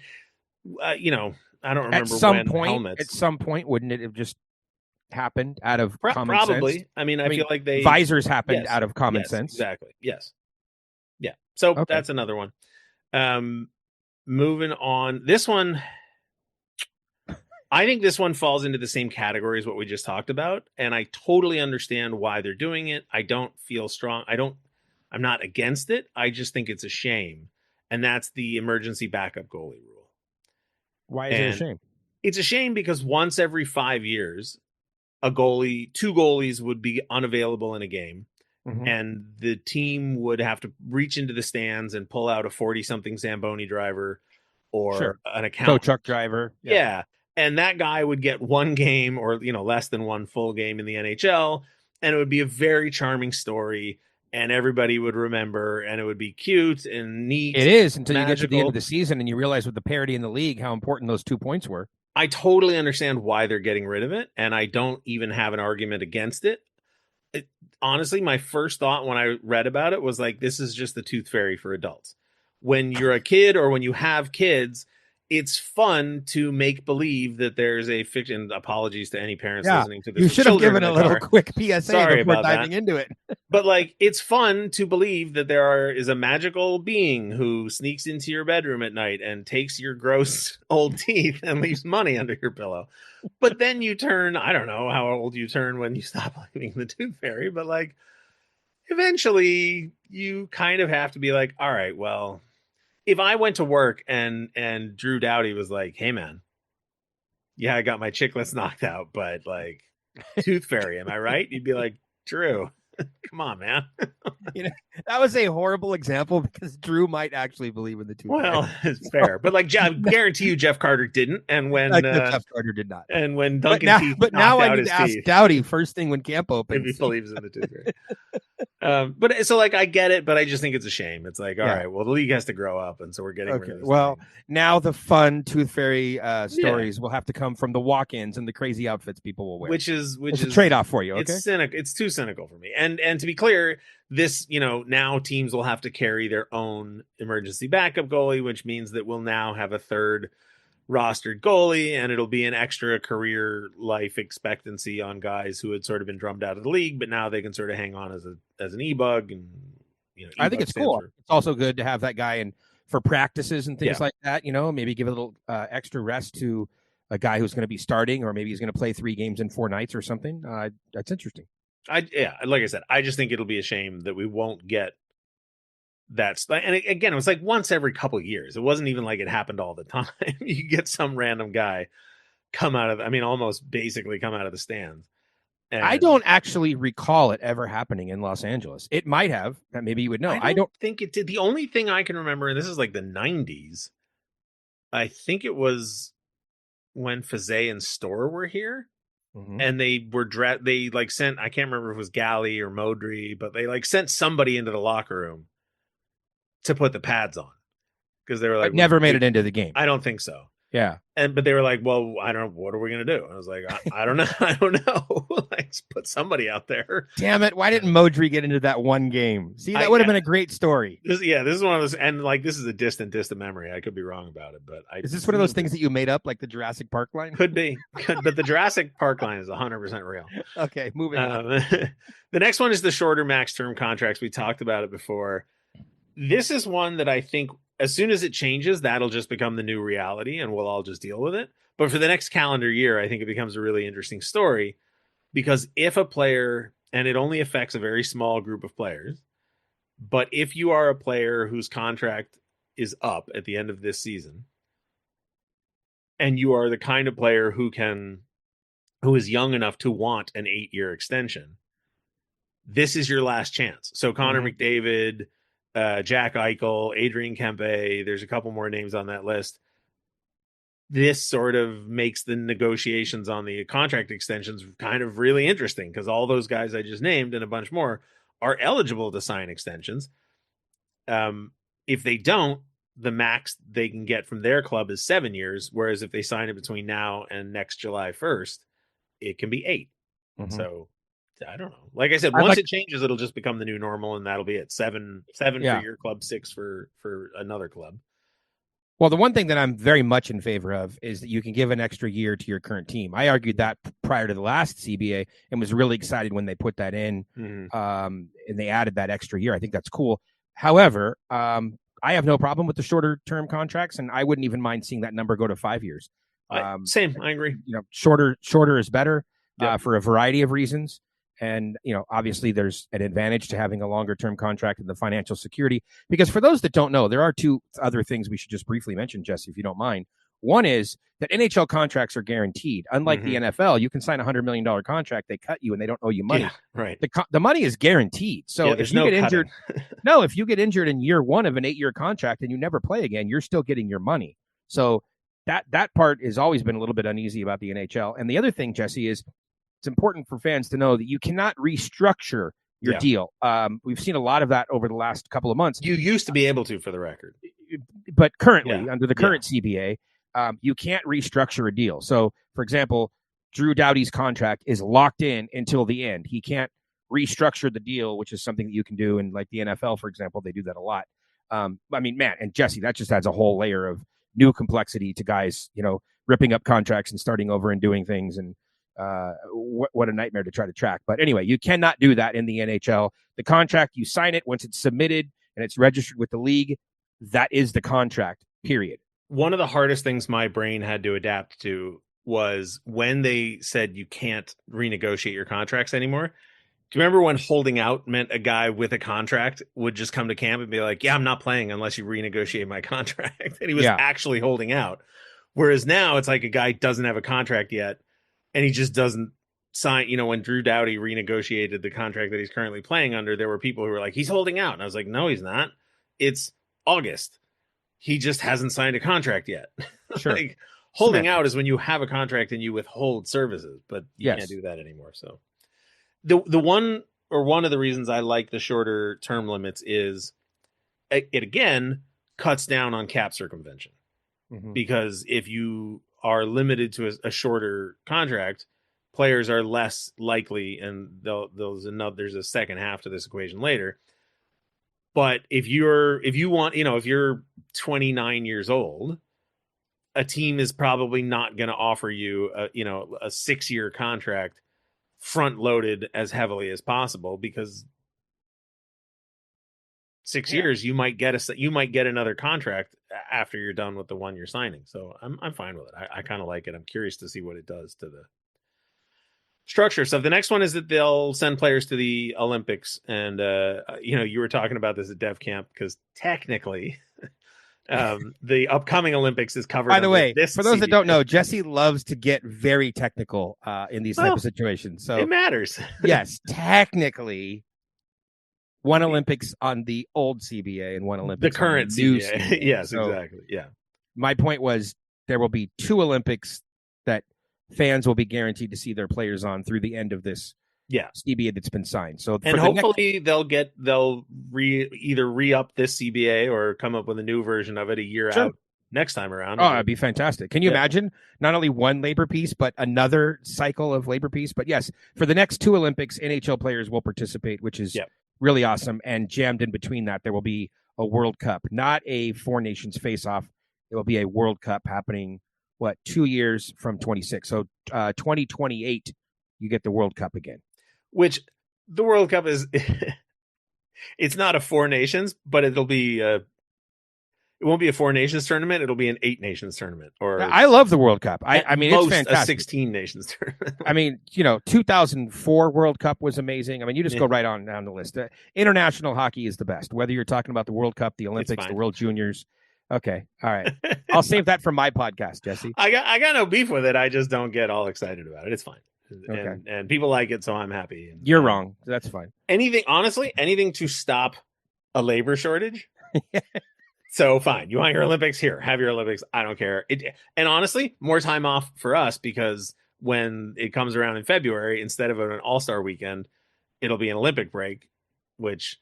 I don't remember helmets. At some point, wouldn't it have just happened out of common sense? I mean, I feel like visors happened out of common sense. Exactly. Yes. Yeah. So that's another one. Moving on. This one, I think this one falls into the same category as what we just talked about. And I totally understand why they're doing it. I don't feel strong. I'm not against it. I just think it's a shame. And that's the emergency backup goalie rule. Why is it a shame? It's a shame because once every 5 years, two goalies would be unavailable in a game, and the team would have to reach into the stands and pull out a 40-something Zamboni driver or an accountant. Tow truck driver. Yeah. And that guy would get one game or, less than one full game in the NHL, and it would be a very charming story. and everybody would remember, and it would be cute and neat. It is until you get to the end magical. of the season and you realize with the parity in the league how important those 2 points were. I totally understand why they're getting rid of it, and I don't even have an argument against it. Honestly, my first thought when I read about it was like, this is just the Tooth Fairy for adults. When you're a kid or when you have kids, it's fun to make believe that there's a fiction. Apologies to any parents listening to this. You should have given a little quick PSA Sorry before about diving that. into it. But like, it's fun to believe that there is a magical being who sneaks into your bedroom at night and takes your gross old teeth and leaves money under your pillow. But then you turn, I don't know how old you turn when you stop believing the Tooth Fairy, but like, eventually you kind of have to be like, all right, well, if I went to work and Drew Doughty was like, hey man, yeah, I got my chiclets knocked out, but like, Tooth Fairy, am I right? You'd be like, Drew, come on, man. That was a horrible example because Drew might actually believe in the Tooth Fairy. Well, it's fair, but like, I guarantee you, Jeff Carter didn't, and when Jeff Carter did not, and when Duncan Keith but now I out need his to ask teeth, Doughty first thing when camp if opens he believes in the Tooth Fairy. But so like, I get it, but I just think it's a shame. It's like, all right, well, the league has to grow up, and so we're getting rid of this. Well, thing. now the fun Tooth Fairy stories will have to come from the walk-ins and the crazy outfits people will wear, which is a trade-off for you. Okay, it's cynical. It's too cynical for me. And to be clear, this, now teams will have to carry their own emergency backup goalie, which means that we'll now have a third rostered goalie, and it'll be an extra career life expectancy on guys who had sort of been drummed out of the league, but now they can sort of hang on as an e-bug. And I think it's cool. It's also good to have that guy in for practices and things like that. Maybe give a little extra rest to a guy who's going to be starting, or maybe he's going to play 3 games in 4 nights or something. That's interesting. Like I said, I just think it'll be a shame that we won't get that. And again, it was like once every couple of years. It wasn't even like it happened all the time. You get some random guy almost basically come out of the stands. And I don't actually recall it ever happening in Los Angeles. It might have. Maybe you would know. I don't think it did. The only thing I can remember, and this is like the 90s, I think it was when Fizet and Storr were here. Mm-hmm. And they were they like sent, I can't remember if it was Galley or Modry, but they like sent somebody into the locker room to put the pads on because they were like, never made it into the game. I don't think so. Yeah. But they were like, well, I don't know. What are we going to do? And I was like, I don't know. I don't know. Like, just put somebody out there. Damn it. Why didn't Modry get into that one game? See, that would have been a great story. This is one of those. And like, this is a distant memory. I could be wrong about it, but is this one of those things that you made up, like the Jurassic Park line? Could be. But the Jurassic Park line is 100% real. Okay. Moving on. The next one is the shorter max term contracts. We talked about it before. This is one that I think as soon as it changes, that'll just become the new reality and we'll all just deal with it. But for the next calendar year, I think it becomes a really interesting story because if a player, and it only affects a very small group of players, but if you are a player whose contract is up at the end of this season, and you are the kind of player who is young enough to want an 8-year extension, this is your last chance. So Connor McDavid, Jack Eichel, Adrian Kempe, there's a couple more names on that list. This sort of makes the negotiations on the contract extensions kind of really interesting because all those guys I just named and a bunch more are eligible to sign extensions. If they don't, the max they can get from their club is 7 years, whereas if they sign it between now and next July 1st, it can be 8. Mm-hmm. So I don't know. Like I said, once it changes, it'll just become the new normal, and that'll be it. 7 for your club, 6 for another club. Well, the one thing that I'm very much in favor of is that you can give an extra year to your current team. I argued that prior to the last CBA and was really excited when they put that in, and they added that extra year. I think that's cool. However, I have no problem with the shorter term contracts, and I wouldn't even mind seeing that number go to 5 years. Same, I agree. Shorter is better for a variety of reasons. And, obviously there's an advantage to having a longer term contract and the financial security, because for those that don't know, there are 2 other things we should just briefly mention, Jesse, if you don't mind. One is that NHL contracts are guaranteed. Unlike the NFL, you can sign a $100 million contract. They cut you and they don't owe you money. Yeah, right. The money is guaranteed. So if you get injured, if you get injured in year 1 of an 8-year contract and you never play again, you're still getting your money. So that part has always been a little bit uneasy about the NHL. And the other thing, Jesse, is it's important for fans to know that you cannot restructure your Yeah. deal. We've seen a lot of that over the last couple of months. You used to be able to, for the record. But currently, Yeah. under the current CBA, you can't restructure a deal. So, for example, Drew Doughty's contract is locked in until the end. He can't restructure the deal, which is something that you can do in like the NFL, for example. They do that a lot. I mean, man, and Jesse, that just adds a whole layer of new complexity to guys, ripping up contracts and starting over and doing things. And what a nightmare to try to track. But anyway, you cannot do that in the NHL. The contract, you sign it once it's submitted and it's registered with the league. That is the contract, period. One of the hardest things my brain had to adapt to was when they said you can't renegotiate your contracts anymore. Do you remember when holding out meant a guy with a contract would just come to camp and be like, yeah, I'm not playing unless you renegotiate my contract? And he was actually holding out. Whereas now it's like a guy doesn't have a contract yet and he just doesn't sign. When Drew Doughty renegotiated the contract that he's currently playing under, there were people who were like, he's holding out. And I was like, no, he's not. It's August. He just hasn't signed a contract yet. Sure. Like, holding out is when you have a contract and you withhold services, but you can't do that anymore. So the one of the reasons I like the shorter term limits is it again cuts down on cap circumvention. Mm-hmm. Because if you are limited to a shorter contract, players are less likely, and there's a second half to this equation later. But if you're 29 years old, a team is probably not going to offer you a 6-year contract front loaded as heavily as possible, because 6 years you might get another contract after you're done with the one you're signing. So I'm fine with it. I kind of like it. I'm curious to see what it does to the structure stuff. The next one is that they'll send players to the Olympics, and you were talking about this at Dev Camp, because technically the upcoming Olympics is covered. By the way, for those CBA. that don't know, Jesse loves to get very technical in these type of situations. So it matters. Yes, technically, one Olympics on the old CBA and one Olympics the current on the new CBA. CBA. Yes, So exactly. Yeah. my point was there will be 2 Olympics that fans will be guaranteed to see their players on through the end of this CBA that's been signed. So and hopefully they'll either re-up this CBA or come up with a new version of it a year out next time around. Oh, it'd be fantastic. Can you imagine not only one labor piece, but another cycle of labor piece? But yes, for the next 2 Olympics, NHL players will participate, which is really awesome. And jammed in between that, there will be a World Cup, not a 4 nations face-off. It will be a World Cup happening, 2 years from 26. So 2028, you get the World Cup again. Which the World Cup is, it's not a 4 nations, but it'll be it won't be a 4 nations tournament. It'll be an 8 nations tournament. Or I love the World Cup. I mean, it's fantastic. A 16 nations tournament. I mean, 2004 World Cup was amazing. I mean, you just go right on down the list. International hockey is the best, whether you're talking about the World Cup, the Olympics, the World Juniors. Okay. All right. I'll save that for my podcast, Jesse. I got no beef with it. I just don't get all excited about it. It's fine. Okay. And people like it, so I'm happy. You're wrong. That's fine. Anything to stop a labor shortage. So fine. You want your Olympics? Here, have your Olympics. I don't care. And honestly, more time off for us, because when it comes around in February, instead of an all-star weekend, it'll be an Olympic break, which,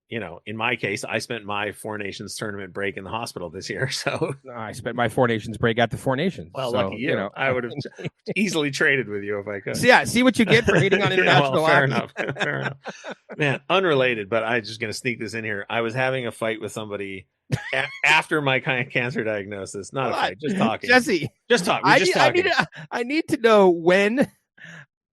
in my case, I spent my 4 Nations tournament break in the hospital this year. So I spent my 4 Nations break at the 4 Nations. Well, so, lucky you. I would have easily traded with you if I could. So, see what you get for hating on international fair enough. Fair enough. Man, unrelated, but I'm just going to sneak this in here. I was having a fight with somebody after my cancer diagnosis. Not a fight, just talking. Jesse, just talking. I need to know when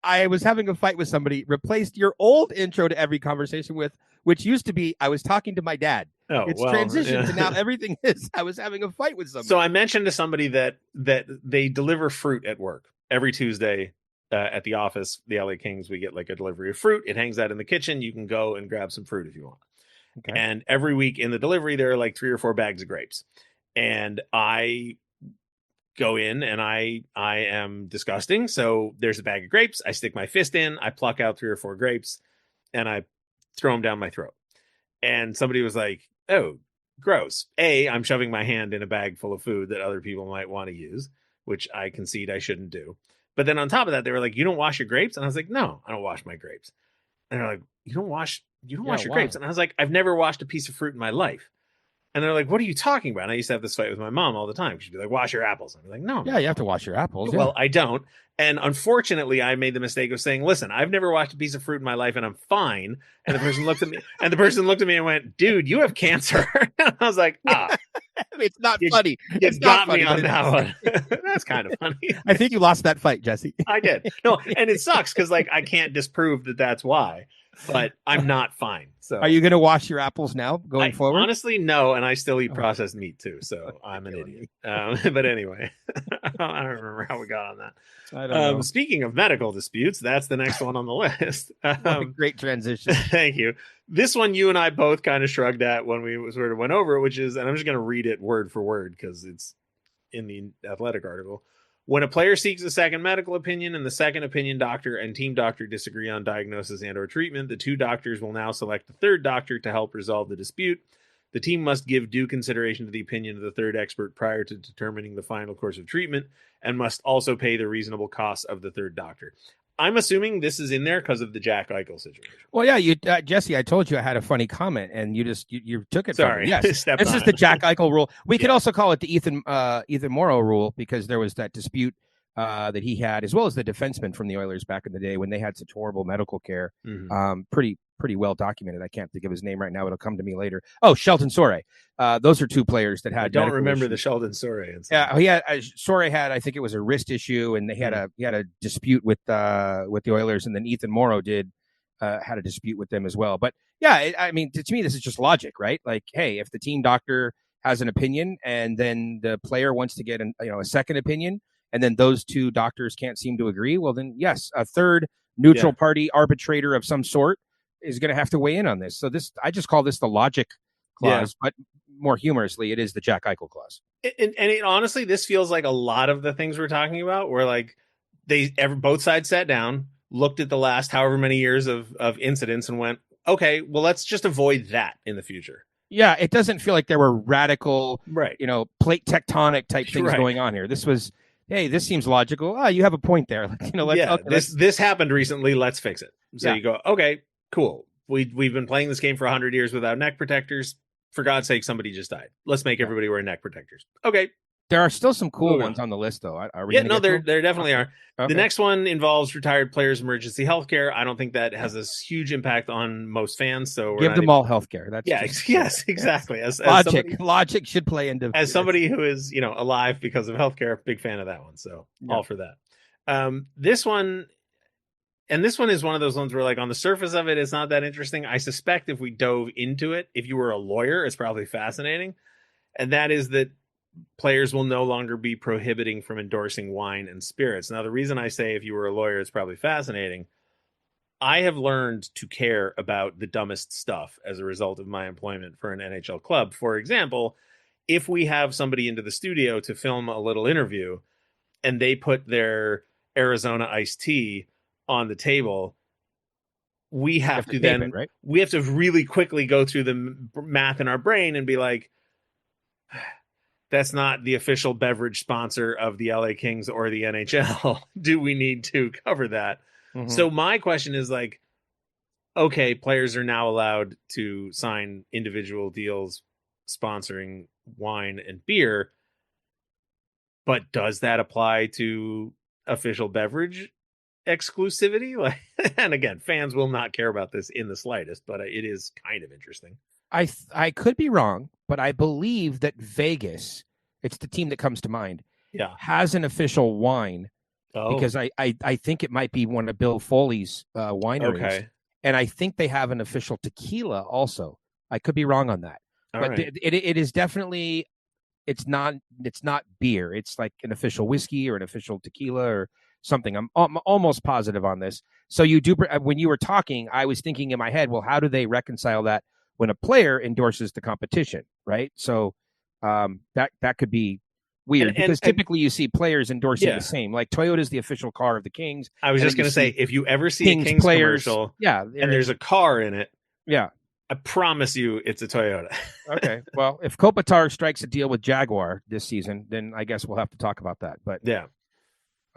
I was having a fight with somebody, replaced your old intro to every conversation with, which used to be, I was talking to my dad. It's transitioned to now everything is, I was having a fight with somebody. So I mentioned to somebody that they deliver fruit at work every Tuesday at the office. The LA Kings, we get like a delivery of fruit. It hangs out in the kitchen. You can go and grab some fruit if you want. Okay. And every week in the delivery, there are like 3 or 4 bags of grapes. And I go in and I am disgusting. So there's a bag of grapes. I stick my fist in, I pluck out 3 or 4 grapes, and I throw them down my throat. And somebody was like, oh, gross. I'm shoving my hand in a bag full of food that other people might want to use, which I concede I shouldn't do. But then on top of that, they were like, you don't wash your grapes? And I was like, no, I don't wash my grapes. And they're like, you don't wash your why? grapes. And I was like, I've never washed a piece of fruit in my life. And they're like, what are you talking about? And I used to have this fight with my mom all the time. She'd be like, wash your apples. I'd be like, no. Yeah, you have to wash your apples. Well, I don't. And unfortunately, I made the mistake of saying, listen, I've never washed a piece of fruit in my life and I'm fine. And the person looked at me and went, dude, you have cancer. And I was like, it's not funny. You got me on that one. That's kind of funny. I think you lost that fight, Jesse. I did. No, and it sucks because like I can't disprove that that's why, but I'm not fine. So are you going to wash your apples now going forward? Honestly, no, and I still eat processed meat too, so I'm an idiot. But anyway, I don't remember how we got on that. I don't know. Speaking of medical disputes, that's the next one on the list. What a great transition. Thank you. This one you and I both kind of shrugged at when we sort of went over it, which is, and I'm just going to read it word for word because it's in the Athletic article. When a player seeks a second medical opinion and the second opinion doctor and team doctor disagree on diagnosis and or treatment, the two doctors will now select a third doctor to help resolve the dispute. The team must give due consideration to the opinion of the third expert prior to determining the final course of treatment and must also pay the reasonable costs of the third doctor. I'm assuming this is in there because of the Jack Eichel situation. Well, yeah, Jesse, I told you I had a funny comment, and you took it. Sorry, from me. Yes, this is the Jack Eichel rule. We could also call it the Ethan Morrow rule because there was that dispute that he had, as well as the defenseman from the Oilers back in the day when they had such horrible medical care. Mm-hmm. Pretty well documented. I can't think of his name right now. It'll come to me later. Oh, Sheldon Sore. Those are two players that had. I don't remember the Sheldon Sore incident. Yeah, he had Sore had, I think it was a wrist issue, and he had a dispute with the Oilers, and then Ethan Morrow had a dispute with them as well. But yeah, I mean, to me, this is just logic, right? Like, hey, if the team doctor has an opinion, and then the player wants to get a second opinion, and then those two doctors can't seem to agree, well, then yes, a third neutral party arbitrator of some sort is going to have to weigh in on this. So I just call this the logic clause, but more humorously, it is the Jack Eichel clause. And honestly, this feels like a lot of the things we're talking about where like both sides sat down, looked at the last however many years of incidents and went, okay, well, let's just avoid that in the future. Yeah, it doesn't feel like there were radical, right, plate tectonic type things going on here. This was, hey, this seems logical. Oh, you have a point there. This happened recently. Let's fix it. So you go, okay, cool. We've been playing this game for 100 years without neck protectors. For God's sake, somebody just died. Let's make everybody wear neck protectors. Okay. There are still some cool ones on the list, though. Are we there definitely are. Okay. The next one involves retired players' emergency health care. I don't think that has a huge impact on most fans. So give them all health care. That's yes, exactly. As logic should play into. As somebody who is alive because of healthcare, big fan of that one. So all for that. This one is one of those ones where, like, on the surface of it, it's not that interesting. I suspect if we dove into it, if you were a lawyer, it's probably fascinating. And that is that players will no longer be prohibiting from endorsing wine and spirits. Now, the reason I say if you were a lawyer, it's probably fascinating. I have learned to care about the dumbest stuff as a result of my employment for an NHL club. For example, if we have somebody into the studio to film a little interview and they put their Arizona iced tea on the table, we have to we have to really quickly go through the math in our brain and be like, that's not the official beverage sponsor of the LA Kings or the NHL. Do we need to cover that? Mm-hmm. So my question is like, okay, players are now allowed to sign individual deals sponsoring wine and beer, but does that apply to official beverage exclusivity? Like, and again, fans will not care about this in the slightest, but it is kind of interesting. I could be wrong, but I believe that Vegas, it's the team that comes to mind, has an official wine because I think it might be one of Bill Foley's wineries. Okay. And I think they have an official tequila also. I could be wrong on that. But it is definitely, it's not beer. It's like an official whiskey or an official tequila or something. I'm almost positive on this. So you do, when you were talking, I was thinking in my head, well, how do they reconcile that when a player endorses the competition, right? So that could be weird because typically you see players endorsing the same. Like Toyota is the official car of the Kings. I was just going to say, if you ever see a Kings commercial, and there's a car in it, I promise you it's a Toyota. Okay, well, if Kopitar strikes a deal with Jaguar this season, then I guess we'll have to talk about that. But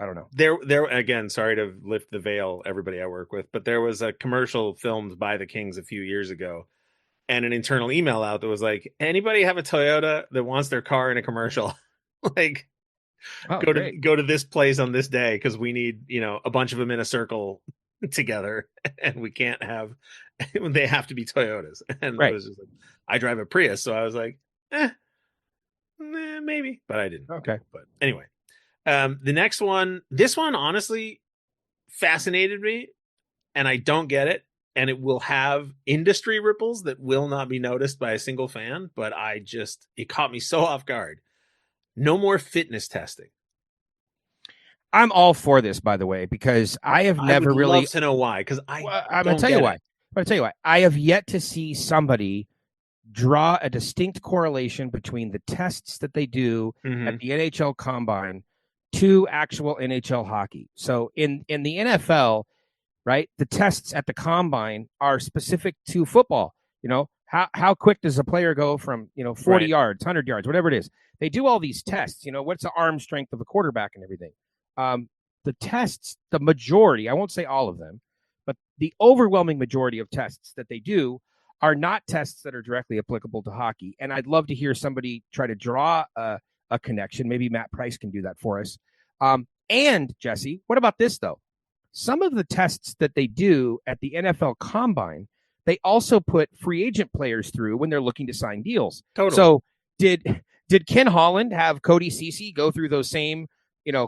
I don't know. There again, sorry to lift the veil, everybody I work with, but there was a commercial filmed by the Kings a few years ago, and an internal email out that was like, anybody have a Toyota that wants their car in a commercial? Like, go to this place on this day because we need, a bunch of them in a circle together, and we can't have, they have to be Toyotas. And I was just like, I drive a Prius, so I was like, maybe, but I didn't. Okay. But anyway, the next one, this one honestly fascinated me, and I don't get it, and it will have industry ripples that will not be noticed by a single fan, but it caught me so off guard. No more fitness testing. I'm all for this, by the way, because I have never really. Love to know why, because I'm going to tell you why. I'm going to tell you why. I have yet to see somebody draw a distinct correlation between the tests that they do at the NHL Combine to actual NHL hockey. So in the NFL, right, the tests at the Combine are specific to football. How quick does a player go from 40 yards, 100 yards, whatever it is. They do all these tests. What's the arm strength of a quarterback and everything. The tests, the majority, I won't say all of them, but the overwhelming majority of tests that they do are not tests that are directly applicable to hockey. And I'd love to hear somebody try to draw a connection. Maybe Matt Price can do that for us. And Jesse, what about this though? Some of the tests that they do at the NFL Combine, they also put free agent players through when they're looking to sign deals. Totally. So did Ken Holland have Cody Ceci go through those same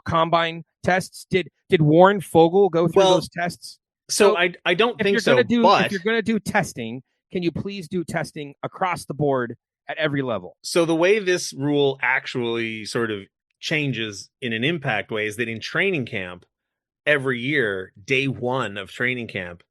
Combine tests? Did Warren Fogle go through those tests? So I don't think so. If you're going to do testing, can you please do testing across the board at every level? So the way this rule actually sort of changes in an impact way is that in training camp, every year, day one of training camp,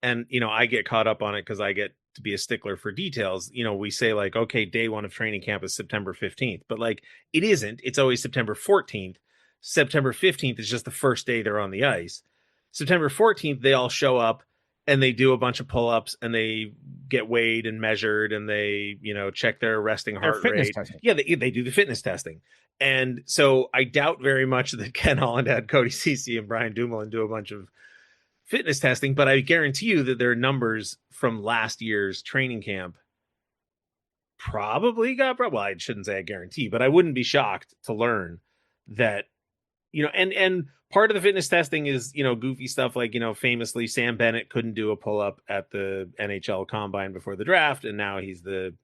and, I get caught up on it because I get to be a stickler for details. We say like, okay, day one of training camp is September 15th, but like it isn't. It's always September 14th. September 15th is just the first day they're on the ice. September 14th, they all show up and they do a bunch of pull-ups and they get weighed and measured and they, check their resting heart rate. Testing. Yeah, they do the fitness testing. And so I doubt very much that Ken Holland had Cody Ceci and Brian Dumoulin do a bunch of fitness testing, but I guarantee you that their numbers from last year's training camp probably well, I shouldn't say I guarantee, but I wouldn't be shocked to learn that, and part of the fitness testing is, goofy stuff like, famously Sam Bennett couldn't do a pull-up at the NHL Combine before the draft, and now he's the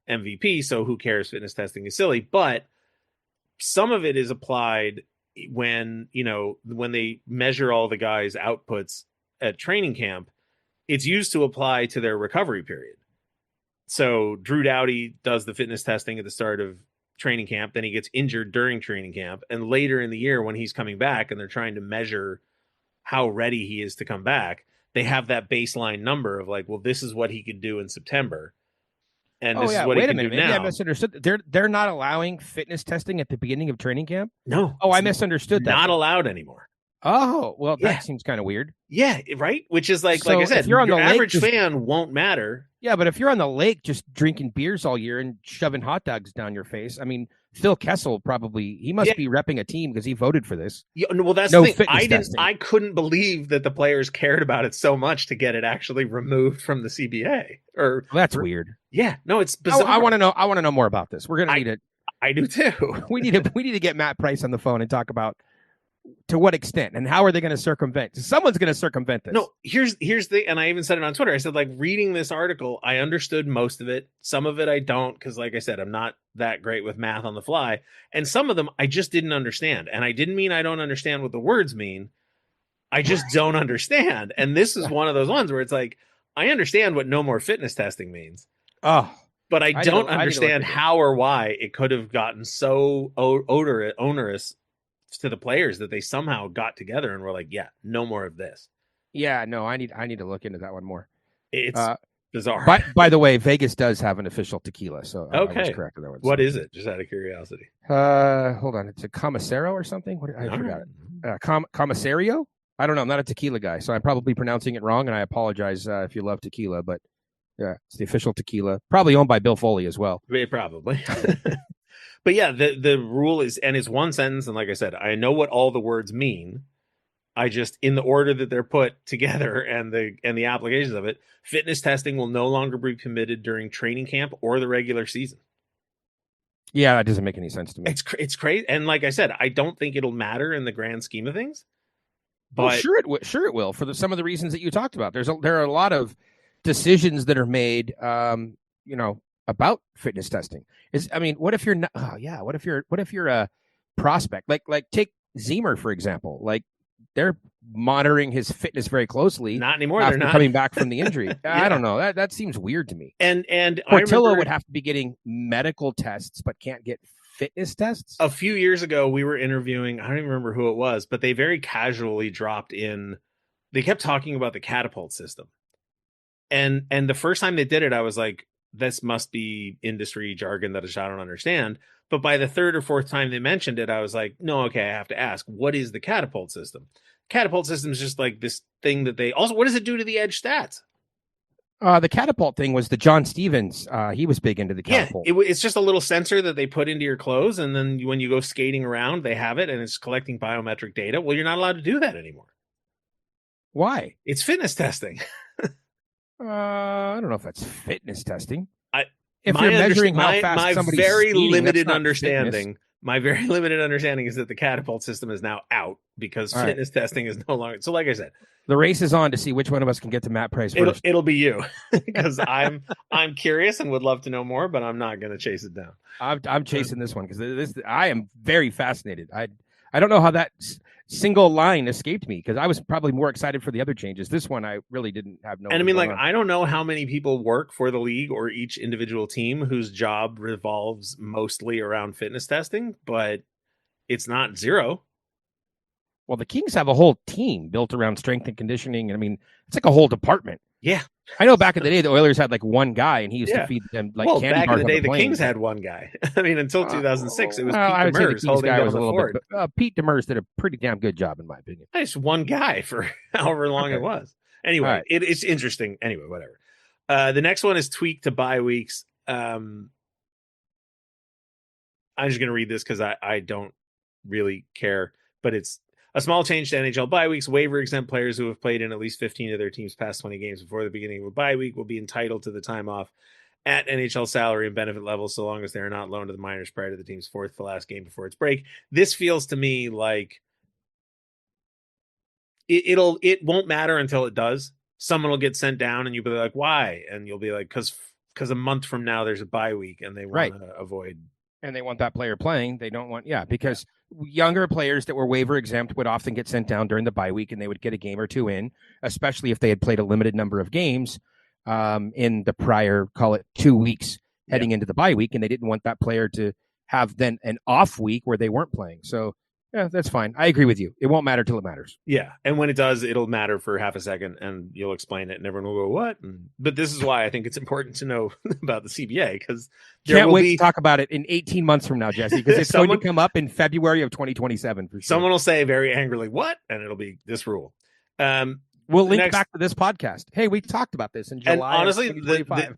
MVP, so who cares? Fitness testing is silly, but some of it is applied when they measure all the guys' outputs at training camp. It's used to apply to their recovery period. So Drew Doughty does the fitness testing at the start of training camp, then he gets injured during training camp, and later in the year when he's coming back and they're trying to measure how ready he is to come back, they have that baseline number of like, well, this is what he could do in September, and this is what he can do now. Maybe I misunderstood. They're not allowing fitness testing at the beginning of training camp? No. Oh, I misunderstood that. Not allowed anymore. Oh, well, that seems kind of weird. Yeah, right? Which is like I said, if you're on your the average lake, fan won't matter. Yeah, but if you're on the lake just drinking beers all year and shoving hot dogs down your face, I mean, Phil Kessel he must be repping a team because he voted for this. Yeah, well, that's the thing. I couldn't believe that the players cared about it so much to get it actually removed from the CBA. That's weird. Yeah, no, it's bizarre. I want to know more about this. We're gonna need it. I do too. We need to get Matt Price on the phone and talk about to what extent and how are they going to circumvent? Someone's going to circumvent this. No, here's the, and I even said it on Twitter. I said, like, reading this article, I understood most of it. Some of it I don't, because like I said, I'm not that great with math on the fly. And some of them I just didn't understand. And I didn't mean I don't understand what the words mean. I just don't understand. And this is one of those ones where it's like, I understand what no more fitness testing means. Oh, but I don't understand how or why it could have gotten so onerous to the players that they somehow got together and were like, yeah, no more of this. Yeah, no, I need to look into that one more. It's bizarre. By the way, Vegas does have an official tequila, so okay. I was correct on that one. What is it? Just out of curiosity. Hold on, it's a Commissaro or something. I forgot it. Commissario? I don't know. I'm not a tequila guy, so I'm probably pronouncing it wrong, and I apologize if you love tequila, but yeah, it's the official tequila. Probably owned by Bill Foley as well. Probably. But yeah, the rule is, and it's one sentence. And like I said, I know what all the words mean. I just, in the order that they're put together and the applications of it, fitness testing will no longer be permitted during training camp or the regular season. Yeah, that doesn't make any sense to me. It's crazy. And like I said, I don't think it'll matter in the grand scheme of things. But sure it will for some of the reasons that you talked about. There are a lot of decisions that are made, about fitness testing. What if you're not? Oh yeah, what if you're a prospect? Like take Zemer for example. Like they're monitoring his fitness very closely. Not anymore. After they're not coming back from the injury. Yeah. I don't know. That seems weird to me. And Portillo would have to be getting medical tests, but can't get fitness tests. A few years ago, we were interviewing, I don't even remember who it was, but they very casually dropped in. They kept talking about the catapult system. And the first time they did it, I was like, this must be industry jargon that I don't understand. But by the third or fourth time they mentioned it, I was like, no, okay, I have to ask, what is the catapult system? Catapult system is just like this thing that they also, what does it do to the edge stats? The catapult thing was the John Stevens. He was big into the catapult. Yeah, it's just a little sensor that they put into your clothes, and then when you go skating around, they have it, and it's collecting biometric data. Well, you're not allowed to do that anymore. Why? It's fitness testing. I don't know if that's fitness testing. If you're measuring how fast somebody's speeding, my very limited understanding is that the catapult system is now out because fitness testing is no longer. So, like I said, the race is on to see which one of us can get to Matt Price first. It'll be you because I'm curious and would love to know more, but I'm not going to chase it down. I'm chasing this one because I am very fascinated. I don't know how that single line escaped me because I was probably more excited for the other changes. This one I really didn't have no. And I don't know how many people work for the league or each individual team whose job revolves mostly around fitness testing, but it's not zero. Well, the Kings have a whole team built around strength and conditioning. It's like a whole department. Yeah. I know back in the day, the Oilers had like one guy and he used to feed them like candy back bars in the day, on the Kings had one guy. Until 2006, it was Pete Demers holding down was the a little fort. bit, Pete Demers did a pretty damn good job, in my opinion. Just one guy for however long it was. Anyway, it's interesting. Anyway, whatever. The next one is tweaked to bye weeks. I'm just going to read this because I don't really care, but it's a small change to NHL bye weeks. Waiver exempt players who have played in at least 15 of their team's past 20 games before the beginning of a bye week will be entitled to the time off at NHL salary and benefit levels so long as they are not loaned to the minors prior to the team's fourth to last game before its break. This feels to me like it won't matter until it does. Someone will get sent down and you'll be like, why? And you'll be like, because a month from now there's a bye week and they want to avoid. And they want that player playing. They don't want, because younger players that were waiver exempt would often get sent down during the bye week and they would get a game or two in, especially if they had played a limited number of games in the prior, call it 2 weeks heading into the bye week. And they didn't want that player to have then an off week where they weren't playing. So yeah, that's fine. I agree with you. It won't matter till it matters. Yeah. And when it does, it'll matter for half a second and you'll explain it and everyone will go, what? But this is why I think it's important to know about the CBA because can't wait to talk about it in 18 months from now, Jesse, because it's going to come up in February of 2027. For sure. Someone will say very angrily, what? And it'll be this rule. We'll link back to this podcast. Hey, we talked about this in July. And honestly,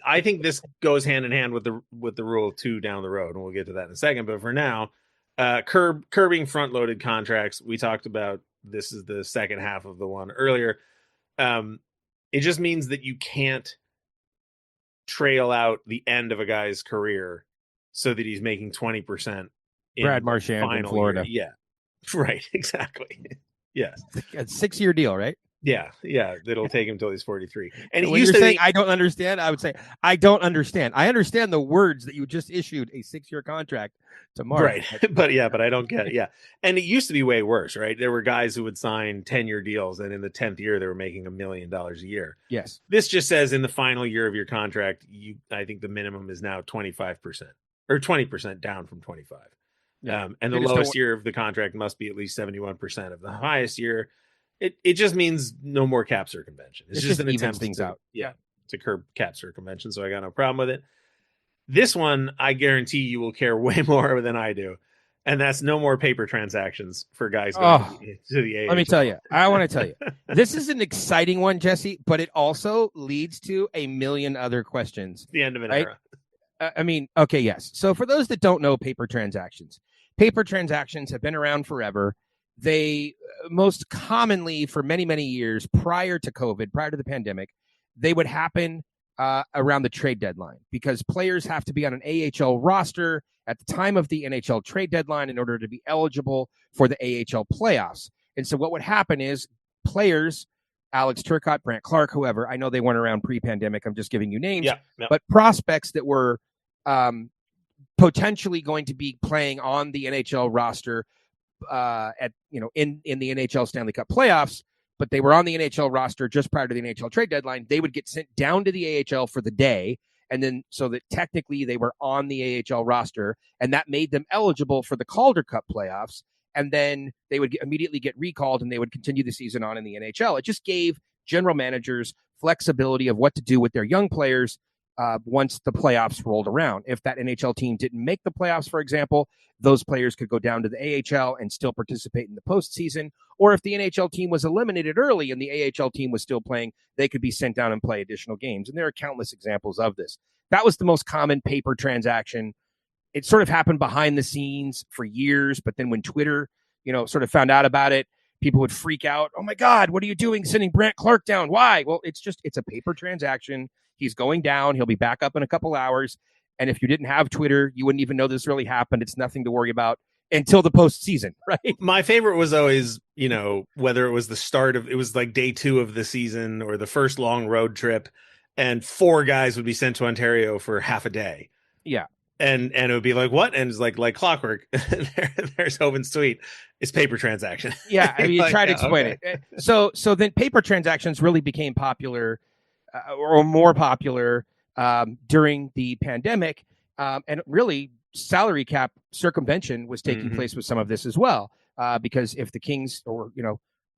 I think this goes hand in hand with the rule 2 down the road. And we'll get to that in a second. But for now, curbing front-loaded contracts. We talked about this is the second half of the one earlier. It just means that you can't trail out the end of a guy's career so that he's making 20%. Brad Marchand in Florida. Year. Yeah, right. Exactly. Yes. A 6-year deal, right? Yeah. That'll take him till he's 43. And when you're saying I don't understand, I would say I don't understand. I understand the words that you just issued a 6-year contract to Mark. Right. but I don't get it. Yeah. And it used to be way worse, right? There were guys who would sign 10-year deals and in the 10th year they were making $1 million a year. Yes. This just says in the final year of your contract, I think the minimum is now 25% or 20% down from 25. Yeah. And the lowest year of the contract must be at least 71% of the highest year. It just means no more cap circumvention. It's just an attempt things out. Yeah, to curb cap circumvention. So I got no problem with it. This one, I guarantee you will care way more than I do. And that's no more paper transactions for guys going to the AHL. Let me tell you. I want to tell you. This is an exciting one, Jesse, but it also leads to a million other questions. The end of an era. I mean, okay, yes. So for those that don't know paper transactions have been around forever. They most commonly for many, many years prior to COVID, prior to the pandemic, they would happen around the trade deadline because players have to be on an AHL roster at the time of the NHL trade deadline in order to be eligible for the AHL playoffs. And so what would happen is players, Alex Turcotte, Brant Clark, whoever, I know they weren't around pre-pandemic, I'm just giving you names, but prospects that were potentially going to be playing on the NHL roster in the NHL Stanley Cup playoffs, but they were on the NHL roster just prior to the NHL trade deadline. They would get sent down to the AHL for the day, and then so that technically they were on the AHL roster, and that made them eligible for the Calder Cup playoffs. And then they would immediately get recalled, and they would continue the season on in the NHL. It just gave general managers flexibility of what to do with their young players once the playoffs rolled around. If that NHL team didn't make the playoffs, for example, those players could go down to the AHL and still participate in the postseason. Or if the NHL team was eliminated early and the AHL team was still playing, they could be sent down and play additional games. And there are countless examples of this. That was the most common paper transaction. It sort of happened behind the scenes for years, but then when Twitter, sort of found out about it, people would freak out. Oh my God, what are you doing sending Brant Clark down? Why? Well, it's a paper transaction. He's going down. He'll be back up in a couple hours. And if you didn't have Twitter, you wouldn't even know this really happened. It's nothing to worry about until the postseason, right? My favorite was always, whether it was it was like day 2 of the season or the first long road trip, and 4 guys would be sent to Ontario for half a day. Yeah. And it would be like, what? And it's like clockwork. There's Hoven's tweet. It's paper transaction. Yeah, I mean, you try to explain it. So then paper transactions really became popular or more popular during the pandemic. And really, salary cap circumvention was taking place with some of this as well. Because if the Kings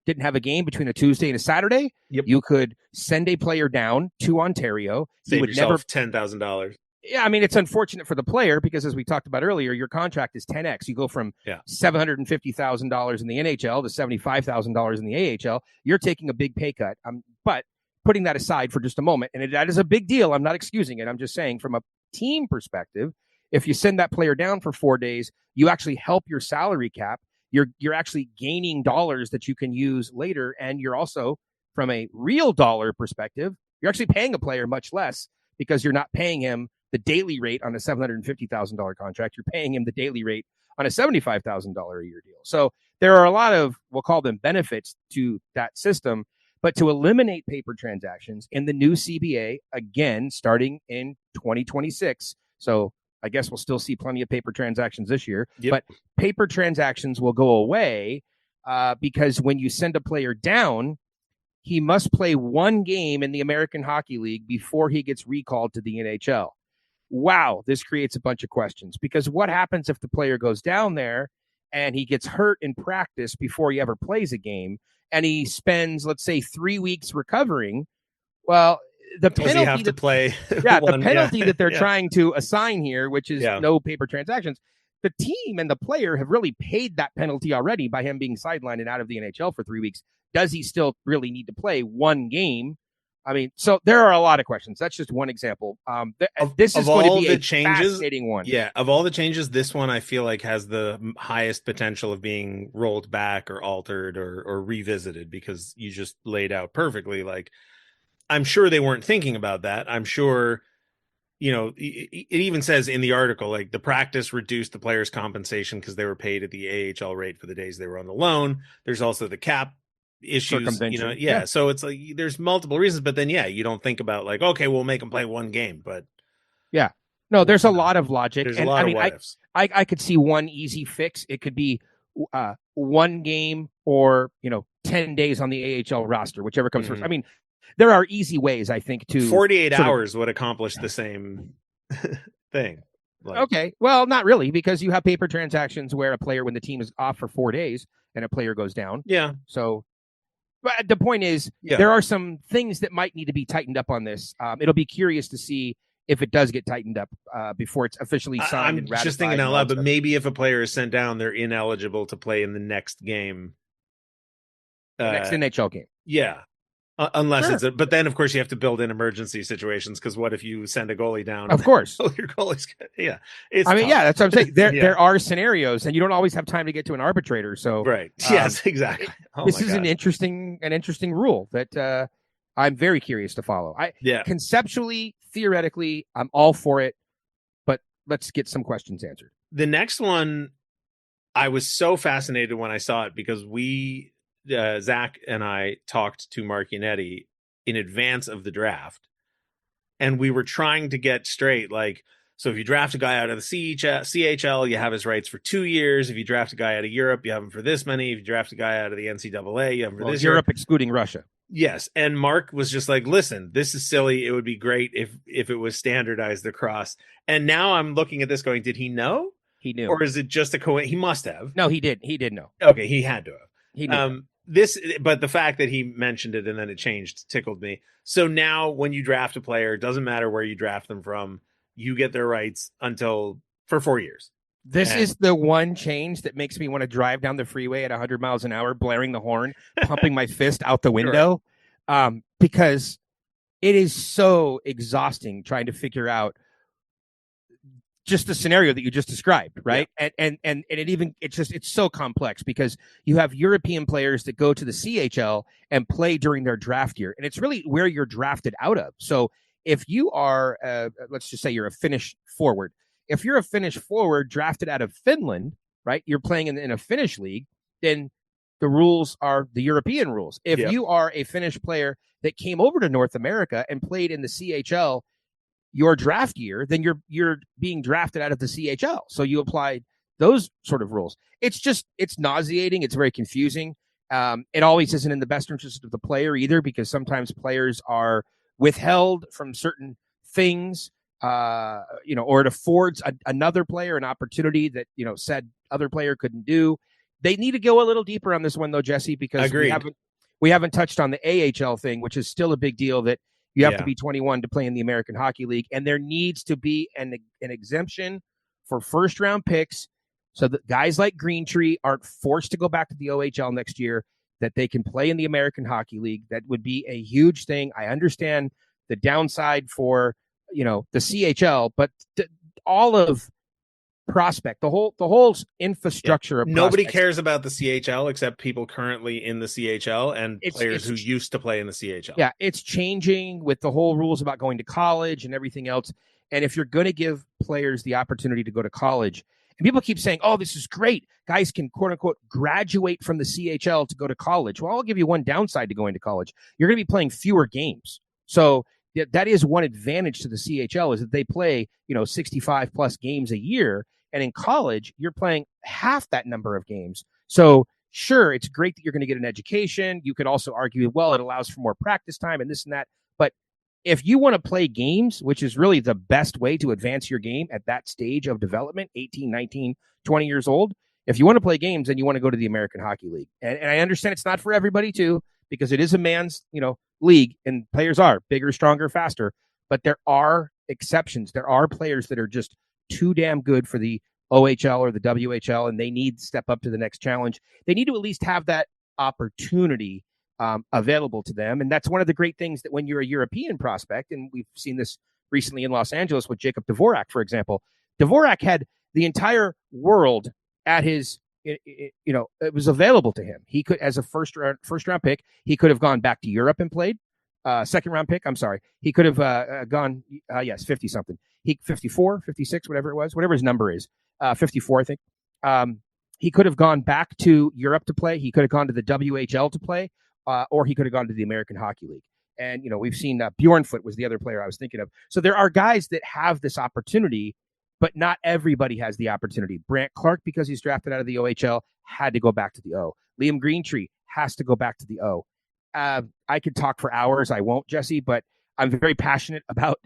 didn't have a game between a Tuesday and a Saturday, you could send a player down to Ontario. Save yourself $10,000. Yeah, I mean, it's unfortunate for the player because, as we talked about earlier, your contract is 10x. You go from $750,000 in the NHL to $75,000 in the AHL. You're taking a big pay cut. But putting that aside for just a moment, and that is a big deal. I'm not excusing it. I'm just saying from a team perspective, if you send that player down for 4 days, you actually help your salary cap. You're actually gaining dollars that you can use later, and you're also, from a real dollar perspective, you're actually paying a player much less because you're not paying him the daily rate on a $750,000 contract. You're paying him the daily rate on a $75,000 a year deal. So there are a lot of, we'll call them benefits to that system, but to eliminate paper transactions in the new CBA, again, starting in 2026. So I guess we'll still see plenty of paper transactions this year, but paper transactions will go away because when you send a player down, he must play 1 game in the American Hockey League before he gets recalled to the NHL. Wow, this creates a bunch of questions because what happens if the player goes down there and he gets hurt in practice before he ever plays a game and he spends, let's say, 3 weeks recovering? Well, the penalty that they're trying to assign here, which is no paper transactions, the team and the player have really paid that penalty already by him being sidelined and out of the NHL for 3 weeks. Does he still really need to play 1 game? I mean, so there are a lot of questions. That's just one example. This is going to be a fascinating one. Yeah, of all the changes, this one I feel like has the highest potential of being rolled back or altered or revisited because you just laid out perfectly. Like, I'm sure they weren't thinking about that. I'm sure, it even says in the article, like the practice reduced the players' compensation because they were paid at the AHL rate for the days they were on the loan. There's also the cap issues, so it's like there's multiple reasons, but then you don't think about like, okay, we'll make them play 1 game, but there's a lot of logic. There's a lot of what ifs. I could see one easy fix. It could be 1 game or 10 days on the AHL roster, whichever comes first. I mean, there are easy ways, I think, to 48 hours would accomplish the same thing. Like, okay, well, not really, because you have paper transactions where a player, when the team is off for 4 days and a player goes down. Yeah. So, but the point is, there are some things that might need to be tightened up on this. It'll be curious to see if it does get tightened up before it's officially signed and ratified. I'm just thinking out loud, but maybe if a player is sent down, they're ineligible to play in the next game. The next NHL game. Yeah. Unless Sure. but then of course you have to build in emergency situations, because what if you send a goalie down? Of course. Your goalie's, yeah. It's I mean, tough. yeah, that's what I'm saying. There Yeah. there are scenarios, and you don't always have time to get to an arbitrator. So Right. Yes, exactly. This is an interesting rule that I'm very curious to follow. Conceptually, theoretically, I'm all for it, but let's get some questions answered. The next one, I was so fascinated when I saw it, because Zach and I talked to Marchinetti in advance of the draft, and we were trying to get straight, like, so if you draft a guy out of the CHL, you have his rights for 2 years. If you draft a guy out of Europe, you have him for this many. If you draft a guy out of the NCAA, you have him for this Europe year. Excluding Russia. Yes. And Mark was just like, listen, this is silly. It would be great if it was standardized across. And now I'm looking at this going, did he know? He knew. Or is it just a coincidence? He must have. No, he did. He did know. Okay, he had to have. He knew. But the fact that he mentioned it and then it changed tickled me. So now when you draft a player, it doesn't matter where you draft them from, you get their rights for 4 years. This is the one change that makes me want to drive down the freeway at 100 miles an hour, blaring the horn, pumping my fist out the window, because it is so exhausting trying to figure out just the scenario that you just described, right? Yeah. And it's so complex, because you have European players that go to the CHL and play during their draft year, and it's really where you're drafted out of. So if you are, let's just say you're a Finnish forward. If you're a Finnish forward drafted out of Finland, right, you're playing in a Finnish league, then the rules are the European rules. If you are a Finnish player that came over to North America and played in the CHL your draft year, then you're being drafted out of the CHL. So you apply those sort of rules. It's nauseating. It's very confusing. It always isn't in the best interest of the player either, because sometimes players are withheld from certain things, or it affords another player an opportunity that, said other player couldn't do. They need to go a little deeper on this one, though, Jesse, because we haven't touched on the AHL thing, which is still a big deal, that you have to be 21 to play in the American Hockey League, and there needs to be an exemption for first-round picks, so that guys like Greentree aren't forced to go back to the OHL next year, that they can play in the American Hockey League. That would be a huge thing. I understand the downside for, the CHL, but all of prospect, the whole infrastructure of nobody cares about the CHL except people currently in the CHL and players who used to play in the CHL. Yeah, it's changing with the whole rules about going to college and everything else. And if you're going to give players the opportunity to go to college, and people keep saying, oh, this is great, guys can quote unquote graduate from the CHL to go to college. Well, I'll give you one downside to going to college. You're going to be playing fewer games. So that is one advantage to the CHL, is that they play, 65 plus games a year. And in college, you're playing half that number of games. So sure, it's great that you're going to get an education. You could also argue, well, it allows for more practice time and this and that. But if you want to play games, which is really the best way to advance your game at that stage of development, 18, 19, 20 years old, if you want to play games, then you want to go to the American Hockey League. And I understand it's not for everybody too, because it is a man's, league, and players are bigger, stronger, faster. But there are exceptions. There are players that are just too damn good for the OHL or the WHL, and they need to step up to the next challenge. They need to at least have that opportunity available to them. And that's one of the great things, that when you're a European prospect, and we've seen this recently in Los Angeles with Jacob Dvorak, for example. Dvorak had the entire world at his, it was available to him. He could, as a first round pick, he could have gone back to Europe and played. Second round pick, I'm sorry. He could have gone, 50 something. 54, 56, whatever his number is, 54, I think. He could have gone back to Europe to play. He could have gone to the WHL to play, or he could have gone to the American Hockey League. And, we've seen Bjornfoot was the other player I was thinking of. So there are guys that have this opportunity, but not everybody has the opportunity. Brant Clark, because he's drafted out of the OHL, had to go back to the O. Liam Greentree has to go back to the O. I could talk for hours. I won't, Jesse, but I'm very passionate about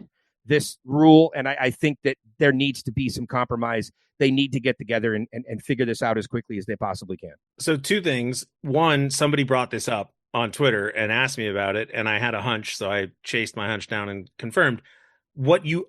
this rule, and I think that there needs to be some compromise. They need to get together and figure this out as quickly as they possibly can. So two things. One, somebody brought this up on Twitter and asked me about it, and I had a hunch, so I chased my hunch down and confirmed.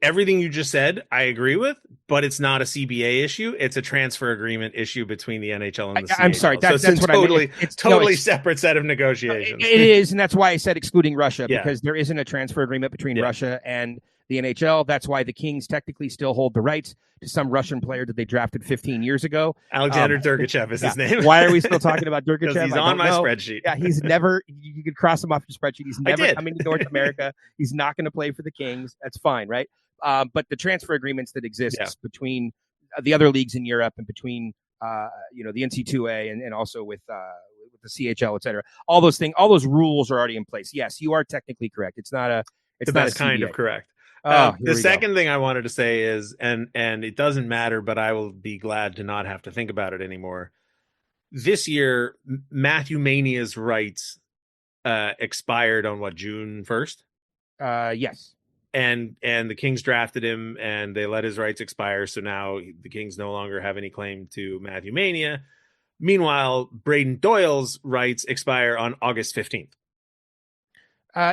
everything you just said, I agree with, but it's not a CBA issue. It's a transfer agreement issue between the NHL and the CHL. I'm sorry, that's what totally, I mean. It's totally separate set of negotiations. It is, and that's why I said excluding Russia, Yeah. because there isn't a transfer agreement between Russia and the NHL. That's why the Kings technically still hold the rights to some Russian player that they drafted 15 years ago. Alexander Durgachev is his name. Why are we still talking about Durgachev? Because he's on my spreadsheet. Yeah, he's never, you could cross him off your spreadsheet. He's never coming to North America. He's not going to play for the Kings. That's fine, right? But the transfer agreements that exist between the other leagues in Europe and between, the NC2A and also with the CHL, et cetera, all those rules are already in place. Yes, you are technically correct. It's not a, it's not a kind of correct. The second thing I wanted to say is, and it doesn't matter, but I will be glad to not have to think about it anymore. This year, Matthew Mania's rights expired on June 1st? Yes. And the Kings drafted him and they let his rights expire. So now the Kings no longer have any claim to Matthew Mania. Meanwhile, Braden Doyle's rights expire on August 15th.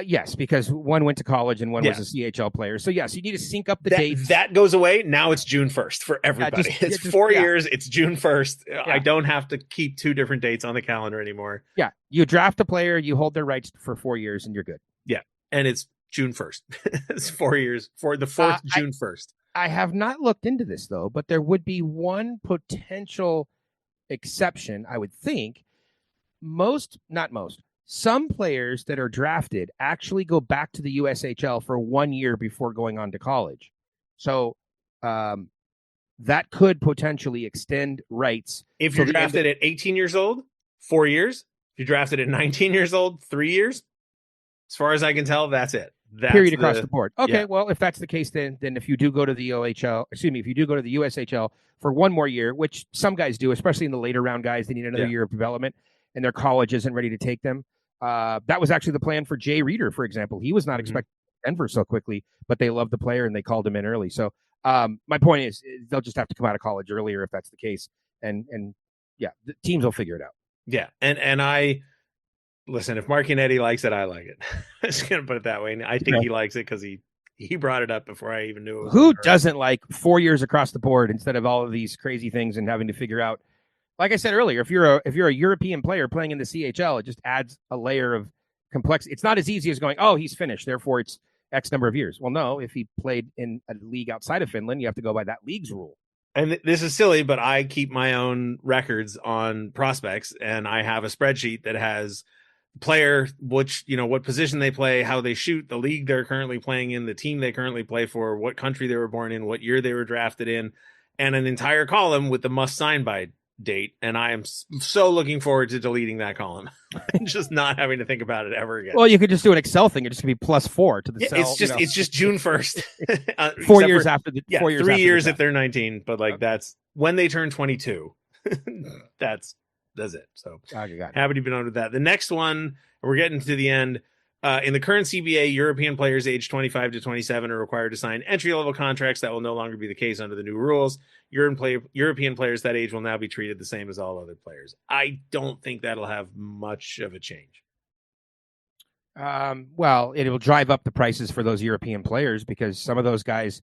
Yes, because one went to college and one was a CHL player. So yes, you need to sync up the dates. That goes away. Now it's June 1st for everybody. It's 4 years. It's June 1st. Yeah. I don't have to keep two different dates on the calendar anymore. Yeah. You draft a player, you hold their rights for 4 years and you're good. Yeah. And it's June 1st. It's 4 years for the 4th June 1st. I have not looked into this though, but there would be one potential exception, I would think. Some players that are drafted actually go back to the USHL for 1 year before going on to college. So that could potentially extend rights. If you're drafted at 18 years old, 4 years. If you're drafted at 19 years old, 3 years. As far as I can tell, that's it. That's period across the board. Okay, well, if that's the case, then if you do go to the if you do go to the USHL for 1 more year, which some guys do, especially in the later round guys, they need another year of development and their college isn't ready to take them. That was actually the plan for Jay Reeder, for example. He was not expecting Denver so quickly, but they loved the player and they called him in early. So my point is they'll just have to come out of college earlier if that's the case. And the teams will figure it out. Yeah. And I listen, if Marchinetti likes it, I like it. I'm just going to put it that way. And I think he likes it because he brought it up before I even knew it was. Who doesn't like 4 years across the board instead of all of these crazy things and having to figure out? Like I said earlier, if you're a European player playing in the CHL, it just adds a layer of complexity. It's not as easy as going, oh, he's finished, therefore it's X number of years. Well, no, if he played in a league outside of Finland, you have to go by that league's rule. And this is silly, but I keep my own records on prospects, and I have a spreadsheet that has player, what position they play, how they shoot, the league they're currently playing in, the team they currently play for, what country they were born in, what year they were drafted in, and an entire column with the must sign by date. And I am so looking forward to deleting that column and just not having to think about it ever again. Well, you could just do an Excel thing. It's just gonna be +4 to the cell. It's just June 1st. 4 years after the 4 years. 3 years if they're 19, but that's when they turn 22. That's it. So happy to be on with that. The next one, we're getting to the end. In the current CBA, European players aged 25 to 27 are required to sign entry-level contracts. That will no longer be the case under the new rules. European players that age will now be treated the same as all other players. I don't think that'll have much of a change. Well, it will drive up the prices for those European players because some of those guys,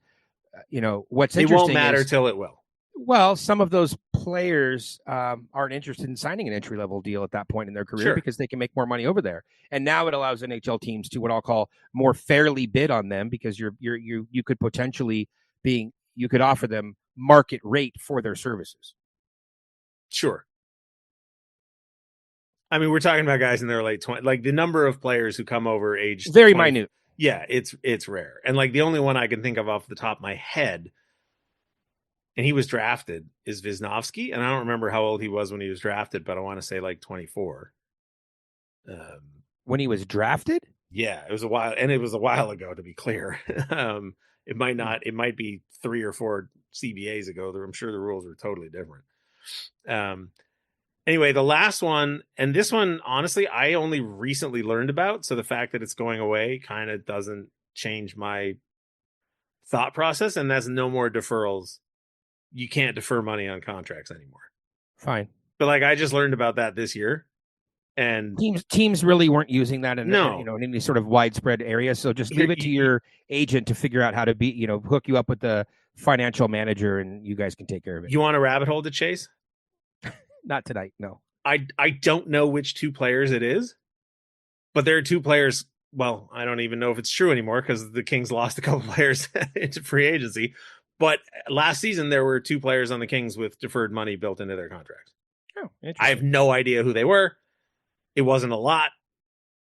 what's interesting, it won't matter till it will. Well, some of those players aren't interested in signing an entry-level deal at that point in their career because they can make more money over there. And now it allows NHL teams to what I'll call more fairly bid on them because you could potentially you could offer them market rate for their services. Sure. I mean, we're talking about guys in their late 20s. Like the number of players who come over aged very 20, minute. Yeah, it's rare. And like the only one I can think of off the top of my head, and he was drafted, is Wisniewski. And I don't remember how old he was when he was drafted, but I want to say like 24. When he was drafted? Yeah, it was a while. And it was a while ago, to be clear. It might be 3 or 4 CBAs ago. I'm sure the rules were totally different. Anyway, the last one, and this one, honestly, I only recently learned about. So the fact that it's going away kind of doesn't change my thought process. And that's no more deferrals. You can't defer money on contracts anymore. Fine. But like I just learned about that this year. And teams really weren't using that in No. in any sort of widespread area. So just leave it to your agent to figure out how to hook you up with the financial manager, and you guys can take care of it. You want a rabbit hole to chase? Not tonight, no. I don't know which two players it is, but there are two players. Well, I don't even know if it's true anymore because the Kings lost a couple players into free agency. But last season, there were two players on the Kings with deferred money built into their contracts. Oh, interesting. I have no idea who they were. It wasn't a lot.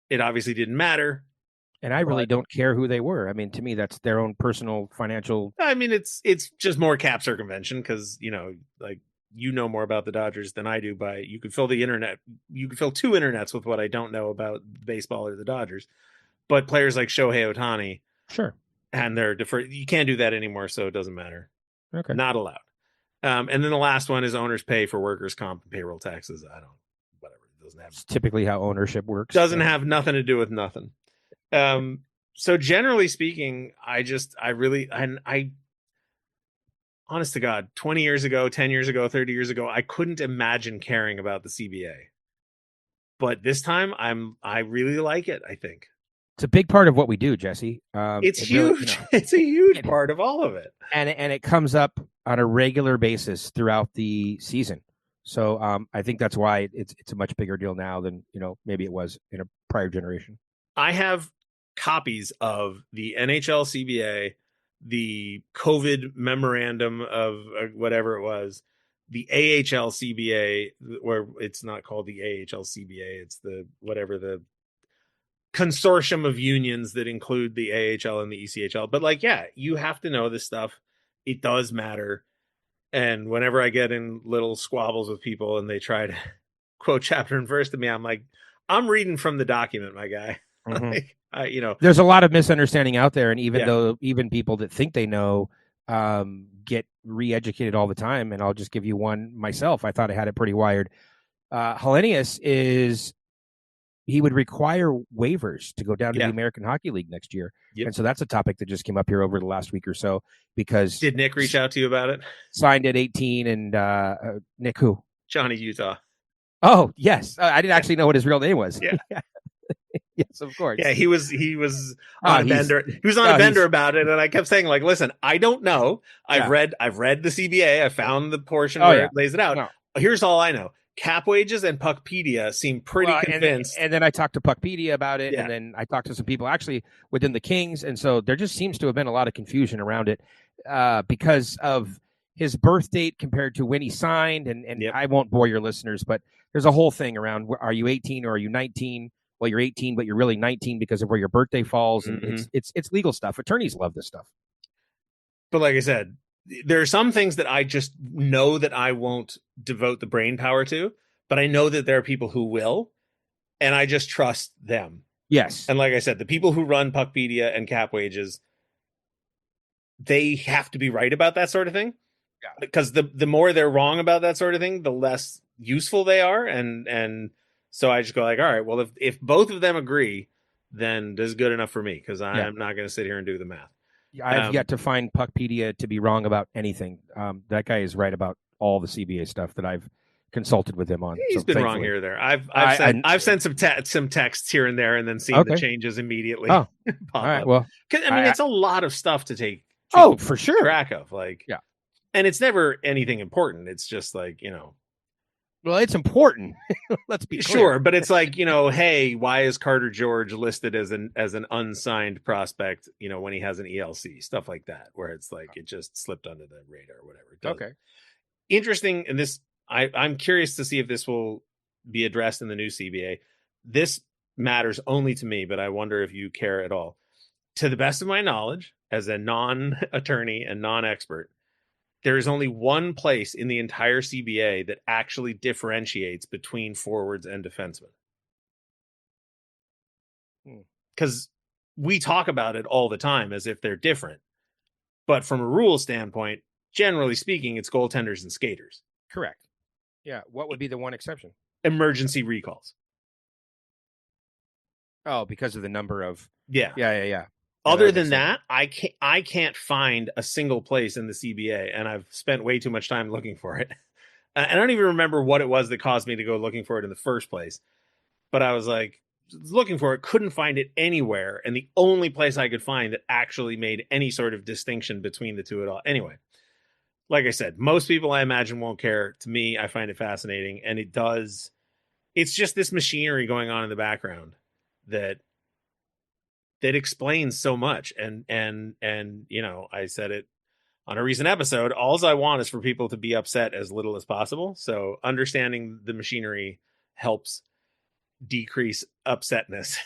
It obviously didn't matter. And I really don't care who they were. I mean, to me, that's their own personal financial. I mean, it's just more cap circumvention because, you know more about the Dodgers than I do. You could fill the internet. You could fill two internets with what I don't know about baseball or the Dodgers. But players like Shohei Ohtani, sure, and they're deferred. You can't do that anymore, so it doesn't matter. Okay, not allowed. And then the last one is owners pay for workers' comp and payroll taxes. Whatever. It doesn't have. It's typically how ownership works. Doesn't have nothing to do with nothing. So generally speaking, I honest to God, 20 years ago, 10 years ago, 30 years ago, I couldn't imagine caring about the CBA. But this time I really like it, I think. It's a big part of what we do, Jesse. It's huge. It's a huge part of all of it. And it comes up on a regular basis throughout the season. So I think that's why it's a much bigger deal now than, maybe it was in a prior generation. I have copies of the NHL CBA, the COVID memorandum of whatever it was, the AHL CBA, where it's not called the AHL CBA, it's the consortium of unions that include the AHL and the ECHL. But you have to know this stuff. It does matter. And whenever I get in little squabbles with people and they try to quote chapter and verse to me, I'm like, I'm reading from the document, my guy. Mm-hmm. There's a lot of misunderstanding out there, and even people that think they know get re-educated all the time. And I'll just give you one myself. I thought I had it pretty wired. Hellenius he would require waivers to go down to the American Hockey League next year. Yep. And so that's a topic that just came up here over the last week or so, because did Nick reach out to you about it? Signed at 18, and Nick who? Johnny Utah. Oh, yes. I didn't actually know what his real name was. Yeah. Yes, of course. Yeah, he was on a bender. He was on a bender about it, and I kept saying, listen, I don't know. I've read the CBA. I found the portion where it lays it out. No. Here's all I know. Cap wages and Puckpedia seem pretty convinced. And then I talked to Puckpedia about it, and then I talked to some people actually within the Kings, and so there just seems to have been a lot of confusion around it because of his birth date compared to when he signed, and I won't bore your listeners, but there's a whole thing around, are you 18 or are you 19? Well, you're 18, but you're really 19 because of where your birthday falls, and it's legal stuff. Attorneys love this stuff. But like I said, there are some things that I just know that I won't devote the brain power to, but I know that there are people who will, and I just trust them. Yes. And like I said, the people who run Puckpedia and Cap Wages, they have to be right about that sort of thing. Yeah. Because the more they're wrong about that sort of thing, the less useful they are. And so I just go all right, well, if both of them agree, then this is good enough for me, because I'm not going to sit here and do the math. I've yet to find Puckpedia to be wrong about anything. That guy is right about all the CBA stuff that I've consulted with him on. He's been wrong here or there. I've sent some texts here and there, and then seen the changes immediately. Oh, all right. Well, it's a lot of stuff to take. For sure. Track of and it's never anything important. It's just Well, it's important. Let's be clear. Sure, but it's hey, why is Carter George listed as an unsigned prospect? When he has an ELC, stuff like that, where it's it just slipped under the radar or whatever. Okay, interesting. And this, I'm curious to see if this will be addressed in the new CBA. This matters only to me, but I wonder if you care at all. To the best of my knowledge, as a non-attorney and non-expert, there is only one place in the entire CBA that actually differentiates between forwards and defensemen. Because we talk about it all the time as if they're different. But from a rule standpoint, generally speaking, it's goaltenders and skaters. Correct. Yeah. What would be the one exception? Emergency recalls. Oh, because of the number of... Yeah. Other than that, I can't find a single place in the CBA, and I've spent way too much time looking for it. I don't even remember what it was that caused me to go looking for it in the first place. but I was like looking for it, couldn't find it anywhere. And the only place I could find that actually made any sort of distinction between the two at all. Anyway, like I said, most people I imagine won't care. To me, I find it fascinating. And it does. It's just this machinery going on in the background that explains so much. And you know, I said it on a recent episode, all I want is for people to be upset as little as possible. So understanding the machinery helps decrease upsetness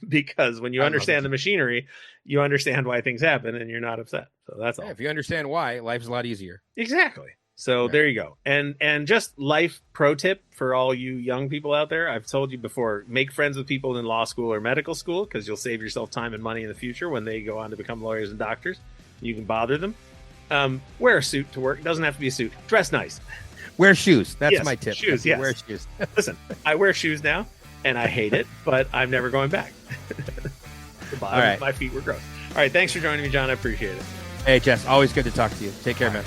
because when you understand the machinery, you understand why things happen and you're not upset. So that's all. If you understand why, life's a lot easier. Exactly. So there you go. And just life pro tip for all you young people out there. I've told you before, make friends with people in law school or medical school because you'll save yourself time and money in the future when they go on to become lawyers and doctors. You can bother them. Wear a suit to work. It doesn't have to be a suit. Dress nice. Wear shoes. That's yes, my tip. Shoes, yes. Wear shoes. Listen, I wear shoes now, and I hate it, but I'm never going back. The bottom of my feet were gross. All right, thanks for joining me, John. I appreciate it. Hey, Jess, always good to talk to you. Take care, man.